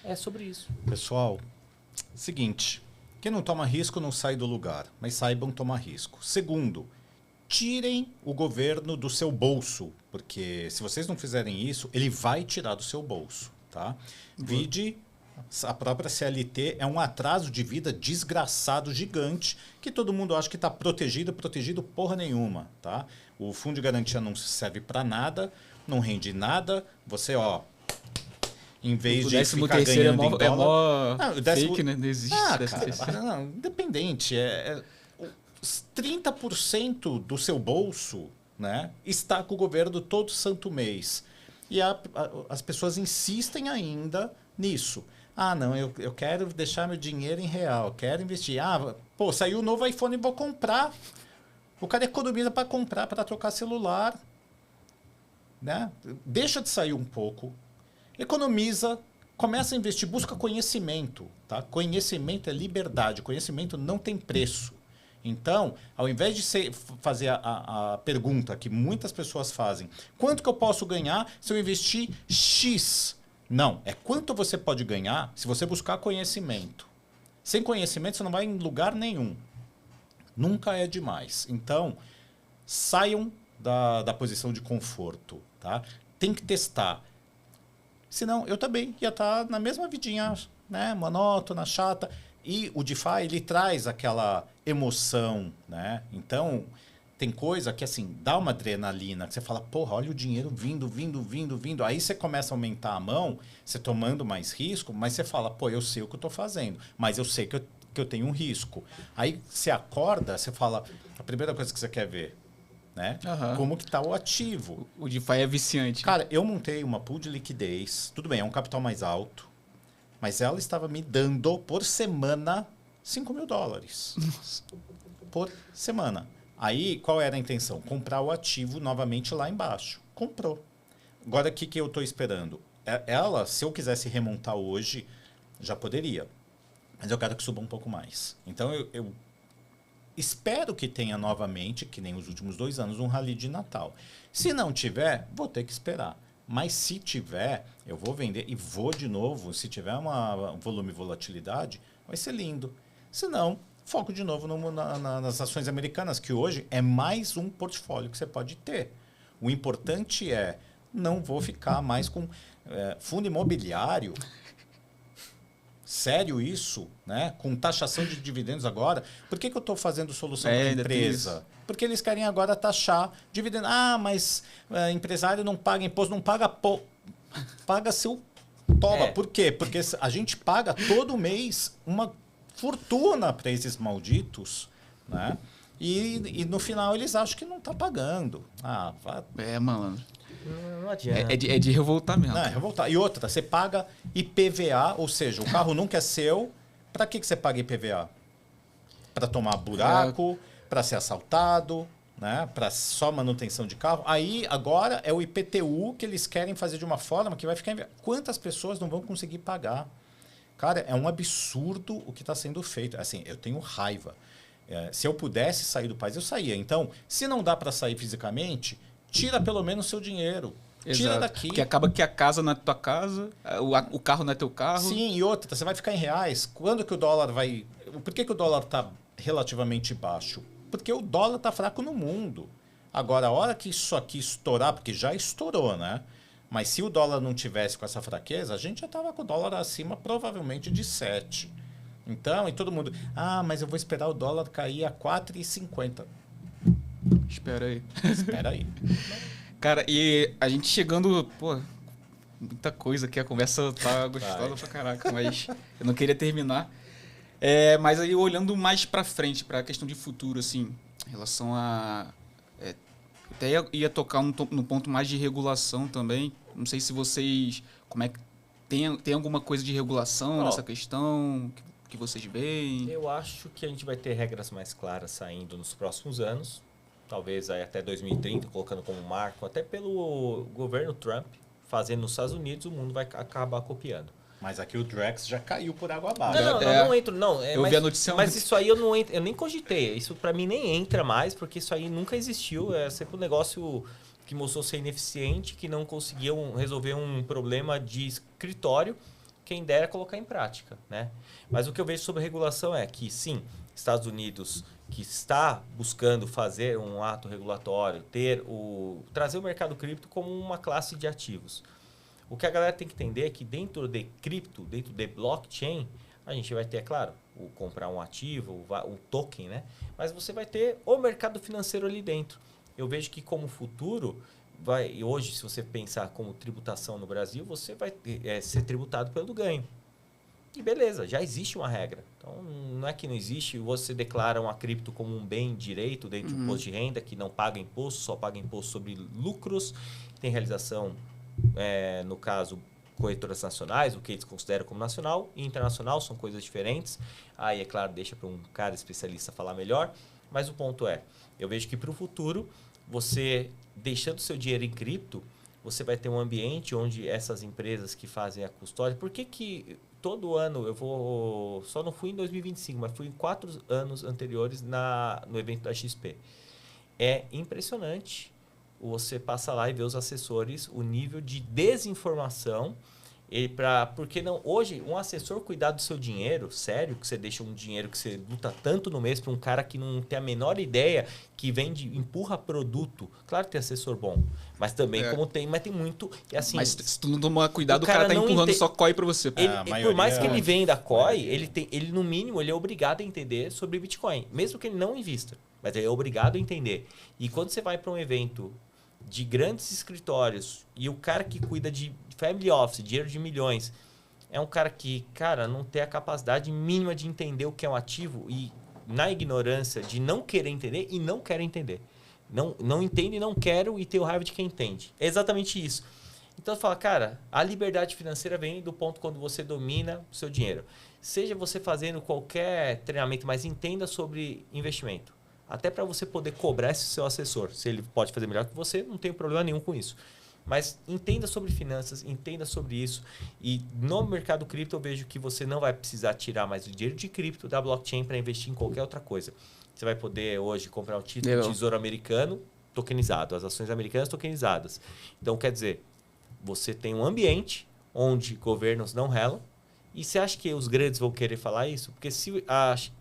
É sobre isso. Pessoal, seguinte... Quem não toma risco não sai do lugar, mas saibam tomar risco. Segundo, tirem o governo do seu bolso, porque se vocês não fizerem isso, ele vai tirar do seu bolso, tá? Vide, a própria CLT é um atraso de vida desgraçado, gigante, que todo mundo acha que está protegido porra nenhuma, tá? O fundo de garantia não serve para nada, não rende nada, você, em vez de ficar ganhando em dólar... fake, né? Não existe. Cara, não, independente. Os 30% do seu bolso, né, está com o governo todo santo mês. E as pessoas insistem ainda nisso. Não, eu quero deixar meu dinheiro em real, quero investir. Saiu o novo iPhone e vou comprar. O cara economiza para comprar, para trocar celular, né? Deixa de sair um pouco, economiza, começa a investir, busca conhecimento, tá? Conhecimento é liberdade, conhecimento não tem preço. Então, ao invés de fazer a pergunta que muitas pessoas fazem, quanto que eu posso ganhar se eu investir X? Não, é quanto você pode ganhar se você buscar conhecimento. Sem conhecimento, você não vai em lugar nenhum. Nunca é demais. Então, saiam da posição de conforto. Tá? Tem que testar. Senão, eu também ia estar na mesma vidinha, né? Monótona, chata. E o DeFi, ele traz aquela emoção. Né? Então, tem coisa que assim, dá uma adrenalina, que você fala, porra, olha o dinheiro vindo. Aí você começa a aumentar a mão, você tomando mais risco, mas você fala, pô, eu sei o que eu estou fazendo, mas eu sei que eu tenho um risco. Aí você acorda, você fala, a primeira coisa que você quer ver, né? Como que está o ativo. O DeFi é viciante. Cara, eu montei uma pool de liquidez, tudo bem, é um capital mais alto, mas ela estava me dando, por semana, $5 mil. Nossa. Por semana. Aí, qual era a intenção? Comprar o ativo novamente lá embaixo. Comprou. Agora, o que eu estou esperando? Ela, se eu quisesse remontar hoje, já poderia. Mas eu quero que suba um pouco mais. Então, eu espero que tenha novamente, que nem os últimos 2 anos, um rally de Natal. Se não tiver, vou ter que esperar. Mas se tiver, eu vou vender e vou de novo. Se tiver um volume e volatilidade, vai ser lindo. Se não, foco de novo nas ações americanas, que hoje é mais um portfólio que você pode ter. O importante é, não vou ficar mais com fundo imobiliário. Sério isso? Né? Com taxação de dividendos agora. Por que eu estou fazendo solução para empresa? Porque eles querem agora taxar dividendos. Ah, mas empresário não paga imposto, não paga... Paga seu toba. Por quê? Porque a gente paga todo mês uma fortuna para esses malditos, né? E no final eles acham que não está pagando. Mano. Não adianta. É de revoltamento. Não, é revoltar. E outra, você paga IPVA, ou seja, o carro nunca é seu. Para que você paga IPVA? Para tomar buraco, para ser assaltado, né? Para só manutenção de carro. Aí, agora, é o IPTU que eles querem fazer de uma forma que vai ficar... Quantas pessoas não vão conseguir pagar? Cara, é um absurdo o que está sendo feito. Assim, eu tenho raiva. Se eu pudesse sair do país, eu saía. Então, se não dá para sair fisicamente, tira pelo menos o seu dinheiro. Exato. Tira daqui. Porque acaba que a casa não é tua casa, o carro não é teu carro. Sim, e outra, você vai ficar em reais. Quando que o dólar vai... Por que o dólar está relativamente baixo? Porque o dólar está fraco no mundo. Agora, a hora que isso aqui estourar, porque já estourou, né? Mas se o dólar não tivesse com essa fraqueza, a gente já estava com o dólar acima provavelmente de 7. Então, e todo mundo... mas eu vou esperar o dólar cair a 4,50. Espera aí. Espera aí. Cara, e a gente chegando... Pô, muita coisa aqui. A conversa tá gostosa pra caraca, mas eu não queria terminar. Mas aí, olhando mais pra frente, pra questão de futuro, assim, em relação a... até ia tocar no ponto mais de regulação também. Não sei se vocês... Como é que... Tem alguma coisa de regulação nessa questão que vocês veem? Eu acho que a gente vai ter regras mais claras saindo nos próximos anos. Talvez aí até 2030, colocando como marco, até pelo governo Trump, fazendo nos Estados Unidos, o mundo vai acabar copiando. Mas aqui o Drex já caiu por água abaixo. Não entro. Não, eu vi a notícia. Mas isso aí eu nem cogitei. Isso para mim nem entra mais, porque isso aí nunca existiu. É sempre um negócio que mostrou ser ineficiente, que não conseguiam resolver um problema de escritório, quem dera colocar em prática, né? Mas o que eu vejo sobre regulação é que, sim, Estados Unidos, que está buscando fazer um ato regulatório, trazer o mercado cripto como uma classe de ativos. O que a galera tem que entender é que dentro de cripto, dentro de blockchain, a gente vai ter, é claro, comprar um ativo, um token, né? Mas você vai ter o mercado financeiro ali dentro. Eu vejo que como futuro, hoje, se você pensar como tributação no Brasil, você vai ser tributado pelo ganho. E beleza, já existe uma regra. Então, não é que não existe, você declara uma cripto como um bem direito dentro do imposto de renda, que não paga imposto, só paga imposto sobre lucros, tem realização, no caso, corretoras nacionais, o que eles consideram como nacional, e internacional, são coisas diferentes. Aí, é claro, deixa para um cara especialista falar melhor. Mas o ponto é, eu vejo que para o futuro, você deixando o seu dinheiro em cripto, você vai ter um ambiente onde essas empresas que fazem a custódia... Por que todo ano eu vou... Só não fui em 2025, mas fui em 4 anos anteriores no evento da XP. É impressionante você passar lá e ver os assessores, o nível de desinformação. Porque não, hoje, um assessor cuidar do seu dinheiro, sério, que você deixa um dinheiro que você luta tanto no mês para um cara que não tem a menor ideia, que vende, empurra produto. Claro que tem assessor bom, mas também mas tem muito. E assim, mas se tu não tomar cuidado, o cara tá empurrando só COI para você. Por mais que ele venda COI, ele no mínimo ele é obrigado a entender sobre Bitcoin, mesmo que ele não invista, mas ele é obrigado a entender. E quando você vai para um evento de grandes escritórios e o cara que cuida de family office, dinheiro de milhões, é um cara que, cara, não tem a capacidade mínima de entender o que é um ativo e na ignorância de não querer entender e não quer entender. Não entende e não quero e tem o raiva de quem entende. É exatamente isso. Então, você fala, cara, a liberdade financeira vem do ponto quando você domina o seu dinheiro. Seja você fazendo qualquer treinamento, mas entenda sobre investimento. Até para você poder cobrar esse seu assessor. Se ele pode fazer melhor que você, não tem problema nenhum com isso. Mas entenda sobre finanças, entenda sobre isso. E no mercado cripto eu vejo que você não vai precisar tirar mais o dinheiro de cripto da blockchain para investir em qualquer outra coisa. Você vai poder hoje comprar um título de tesouro americano tokenizado, as ações americanas tokenizadas. Então, quer dizer, você tem um ambiente onde governos não relam. E você acha que os grandes vão querer falar isso? Porque se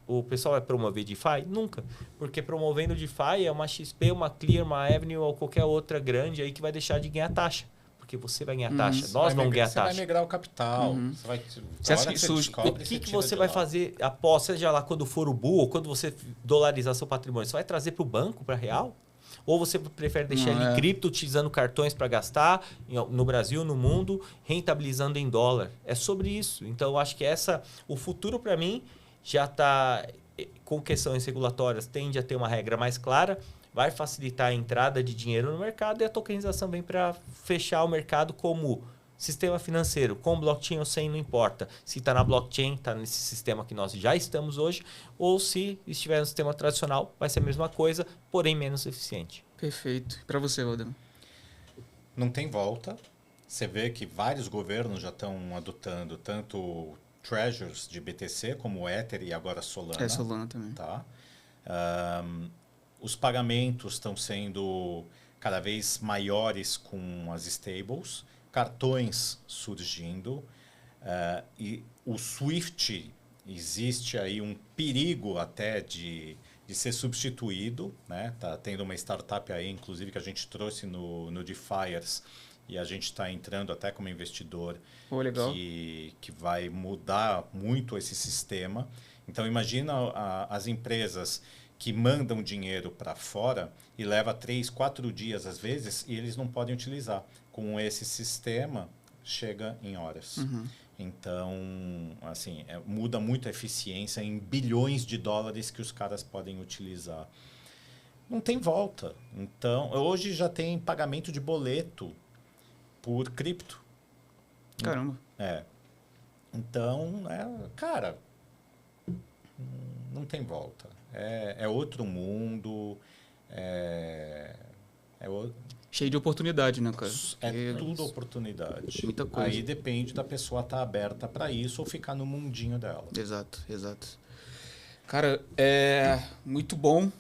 o pessoal vai promover DeFi? Nunca. Porque promovendo DeFi é uma XP, uma Clear, uma Avenue ou qualquer outra grande aí que vai deixar de ganhar taxa. Porque você vai ganhar taxa. Nós vamos ganhar taxa. Você vai migrar o capital. Você vai, você acha que o que você vai fazer após, seja lá quando for o bull ou quando você dolarizar seu patrimônio? Você vai trazer para o banco, para real? Ou você prefere deixar ele cripto, utilizando cartões para gastar no Brasil, no mundo, rentabilizando em dólar? É sobre isso. Então, eu acho que o futuro, para mim, já está, com questões regulatórias, tende a ter uma regra mais clara, vai facilitar a entrada de dinheiro no mercado e a tokenização vem para fechar o mercado como sistema financeiro, com blockchain ou sem, não importa. Se está na blockchain, está nesse sistema que nós já estamos hoje, ou se estiver no sistema tradicional, vai ser a mesma coisa, porém menos eficiente. Perfeito. Para você, Valdemar? Não tem volta. Você vê que vários governos já estão adotando tanto treasures de BTC como o Ether e agora Solana. Solana também. Tá? Os pagamentos estão sendo cada vez maiores com as stables, cartões surgindo e o Swift, existe aí um perigo até de ser substituído, né? Tá tendo uma startup aí, inclusive, que a gente trouxe no Defiers e a gente está entrando até como investidor legal. que vai mudar muito esse sistema. Então, imagina as empresas que mandam dinheiro para fora e leva 3, 4 dias às vezes e eles não podem utilizar. Com esse sistema, chega em horas. Então, assim, muda muito a eficiência em bilhões de dólares que os caras podem utilizar. Não tem volta. Então, hoje já tem pagamento de boleto por cripto. Caramba. Então, cara, não tem volta. É outro mundo, cheio de oportunidade, né, cara? Tudo oportunidade. Muita coisa. Aí depende da pessoa estar aberta para isso ou ficar no mundinho dela. Exato. Cara, muito bom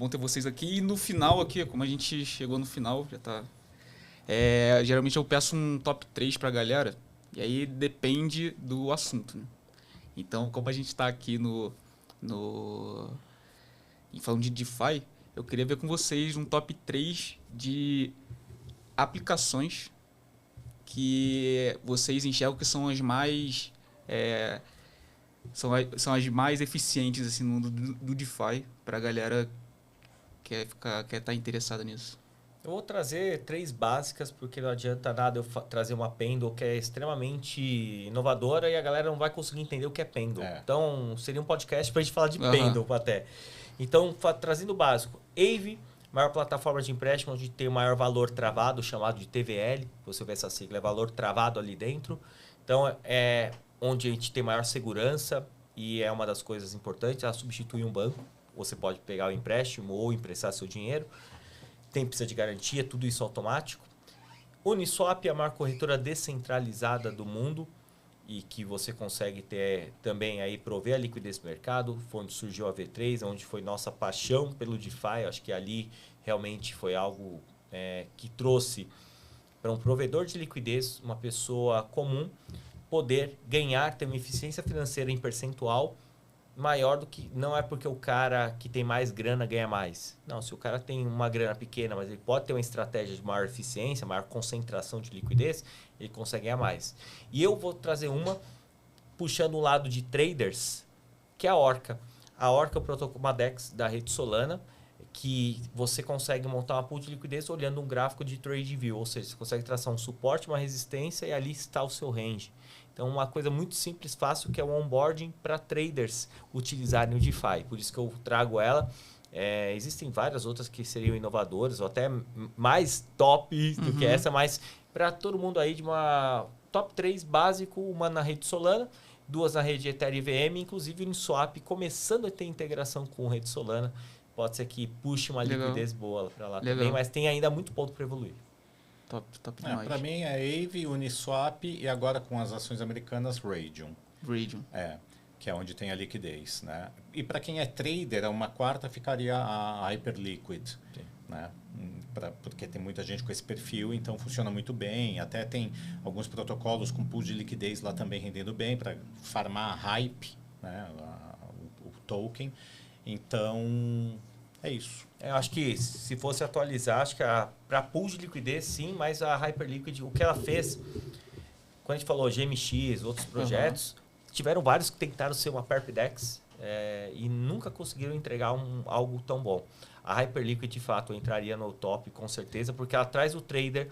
ter vocês aqui. E no final aqui, como a gente chegou no final, já tá... geralmente eu peço um top 3 pra galera, e aí depende do assunto, né? Então, como a gente tá aqui falando de DeFi, eu queria ver com vocês um top 3 de aplicações que vocês enxergam que são as mais são as mais eficientes assim, no mundo do DeFi para a galera que quer estar interessada nisso. Eu vou trazer 3 básicas, porque não adianta nada eu trazer uma Pendle que é extremamente inovadora e a galera não vai conseguir entender o que é Pendle. Então, seria um podcast para a gente falar de Pendle até. Então, trazendo o básico. Aave, maior plataforma de empréstimo, onde tem o maior valor travado, chamado de TVL. Você vê essa sigla, é valor travado ali dentro. Então, é onde a gente tem maior segurança e é uma das coisas importantes. Ela substitui um banco. você pode pegar o empréstimo ou emprestar seu dinheiro. Precisa de garantia, tudo isso automático. Uniswap é a maior corretora descentralizada do mundo e que você consegue ter também aí prover a liquidez do mercado. Foi onde surgiu a V3, onde foi nossa paixão pelo DeFi. Acho que ali realmente foi algo que trouxe para um provedor de liquidez, uma pessoa comum, poder ganhar, ter uma eficiência financeira em percentual maior do que... Não é porque o cara que tem mais grana ganha mais. Não, se o cara tem uma grana pequena, mas ele pode ter uma estratégia de maior eficiência, maior concentração de liquidez, ele consegue ganhar mais. E eu vou trazer uma, puxando o lado de traders, que é a Orca. A Orca é o protocolo Madex da rede Solana, que você consegue montar uma pool de liquidez olhando um gráfico de trade view, ou seja, você consegue traçar um suporte, uma resistência e ali está o seu range. Então, uma coisa muito simples, fácil, que é o onboarding para traders utilizarem o DeFi. Por isso que eu trago ela. Existem várias outras que seriam inovadoras, ou até mais top do que essa, mas para todo mundo aí de uma top 3 básico, uma na rede Solana, 2 na rede Ethereum EVM, inclusive o Uniswap começando a ter integração com a rede Solana. Pode ser que puxe uma liquidez boa para lá também, mas tem ainda muito ponto para evoluir. Top demais. Para mim é Aave, Uniswap e agora com as ações americanas, Raydium. Que é onde tem a liquidez. Né? E para quem é trader, uma quarta ficaria a Hyperliquid. Né? Porque tem muita gente com esse perfil, então funciona muito bem. Até tem alguns protocolos com pool de liquidez lá também rendendo bem para farmar hype, né? o token. Então, é isso. Eu acho que se fosse atualizar, acho que para pool de liquidez, sim, mas a Hyperliquid, o que ela fez, quando a gente falou GMX, outros projetos, tiveram vários que tentaram ser uma Perpdex e nunca conseguiram entregar algo tão bom. A Hyperliquid, de fato, entraria no top, com certeza, porque ela traz o trader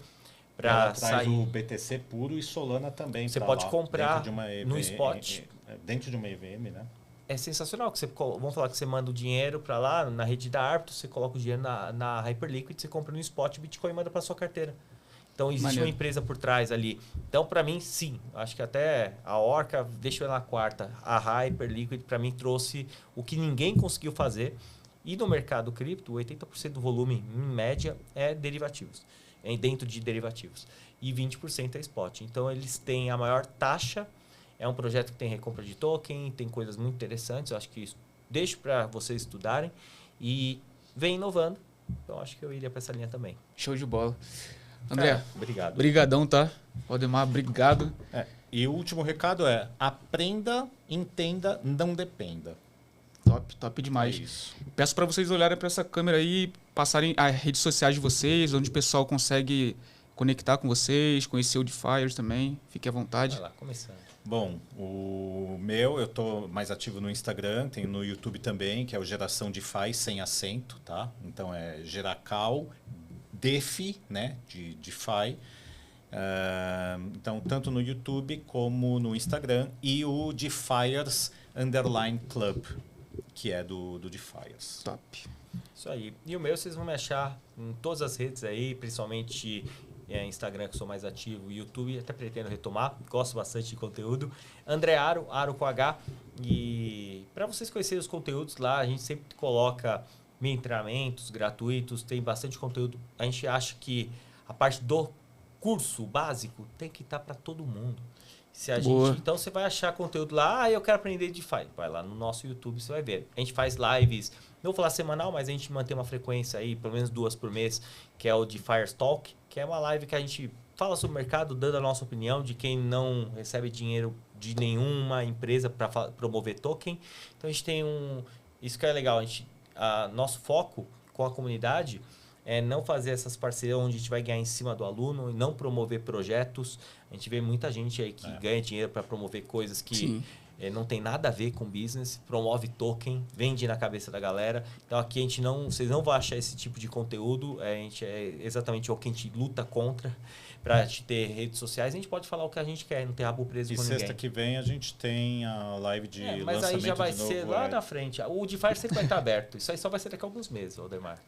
para sair. Traz o BTC puro e Solana também. Você pode comprar no spot. Dentro de uma EVM, né? É sensacional. Que vamos falar que você manda o dinheiro para lá, na rede da Arpto, você coloca o dinheiro na Hyperliquid, você compra no spot, o Bitcoin e manda para sua carteira. Então, existe uma empresa por trás ali. Então, para mim, sim. Acho que até a Orca, deixa eu ir na quarta. A Hyperliquid, para mim, trouxe o que ninguém conseguiu fazer. E no mercado cripto, 80% do volume, em média, é derivativos. É dentro de derivativos. E 20% é spot. Então, eles têm a maior taxa. É um projeto que tem recompra de token, tem coisas muito interessantes. Eu acho que isso deixo para vocês estudarem. E vem inovando. Então, acho que eu iria para essa linha também. Show de bola. André, obrigado. Brigadão, tá? Valdemar, obrigado. E o último recado é: aprenda, entenda, não dependa. Top demais. É isso. Peço para vocês olharem para essa câmera aí, passarem as redes sociais de vocês, onde o pessoal consegue conectar com vocês, conhecer o DeFi também. Fique à vontade. Vai lá, começando. Bom, eu tô mais ativo no Instagram, tem no YouTube também, que é o Geração DeFi sem acento, tá? Então é Geracal DeFi, né? De DeFi. Então, tanto no YouTube como no Instagram. E o DeFiers _ Club, que é do DeFiers. Top. Isso aí. E o meu, vocês vão me achar em todas as redes aí, principalmente Instagram, que eu sou mais ativo, YouTube, até pretendo retomar, gosto bastante de conteúdo. André Aro com H. E para vocês conhecerem os conteúdos lá, a gente sempre coloca treinamentos gratuitos, tem bastante conteúdo. A gente acha que a parte do curso básico tem que estar para todo mundo. Então você vai achar conteúdo lá, eu quero aprender DeFi. Vai lá no nosso YouTube, você vai ver. A gente faz lives, não vou falar semanal, mas a gente mantém uma frequência aí, pelo menos 2 por mês, que é o DeFiers Talk, que é uma live que a gente fala sobre o mercado, dando a nossa opinião de quem não recebe dinheiro de nenhuma empresa para promover token. Então a gente tem isso que é legal, nosso foco com a comunidade é não fazer essas parcerias onde a gente vai ganhar em cima do aluno e não promover projetos. A gente vê muita gente aí que ganha dinheiro para promover coisas que não tem nada a ver com business, promove token, vende na cabeça da galera. Então aqui vocês não vão achar esse tipo de conteúdo, é exatamente o que a gente luta contra. Para te ter redes sociais, a gente pode falar o que a gente quer, não ter rabo preso com ninguém. E sexta que vem a gente tem a live de lançamento. Mas aí já vai ser lá na frente. O DeFi sempre vai estar aberto. Isso aí só vai ser daqui a alguns meses, Valdemar.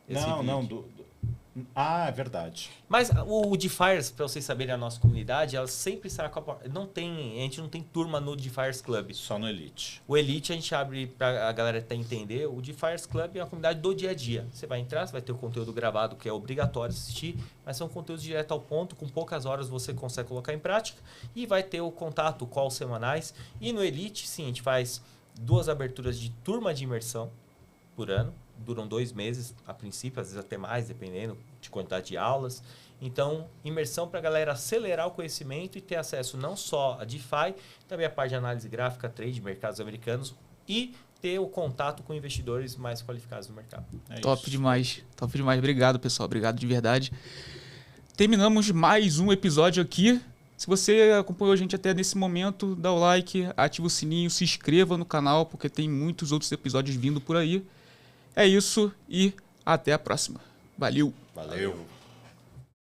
Ah, é verdade. Mas o Defiers, para vocês saberem, a nossa comunidade, ela sempre sai a gente não tem turma no Defiers Club. Só no Elite. O Elite a gente abre para a galera até entender. O Defiers Club é uma comunidade do dia a dia. Você vai entrar, você vai ter o conteúdo gravado que é obrigatório assistir, mas são conteúdos direto ao ponto, com poucas horas você consegue colocar em prática e vai ter o contato, calls semanais. E no Elite, sim, a gente faz 2 aberturas de turma de imersão por ano. Duram 2 meses, a princípio, às vezes até mais, dependendo de quantidade de aulas. Então, imersão para a galera acelerar o conhecimento e ter acesso não só a DeFi, também a parte de análise gráfica, trade, mercados americanos e ter o contato com investidores mais qualificados no mercado. Top demais, top demais. Obrigado, pessoal. Obrigado de verdade. Terminamos mais um episódio aqui. Se você acompanhou a gente até nesse momento, dá o like, ativa o sininho, se inscreva no canal, porque tem muitos outros episódios vindo por aí. É isso e até a próxima. Valeu! Valeu.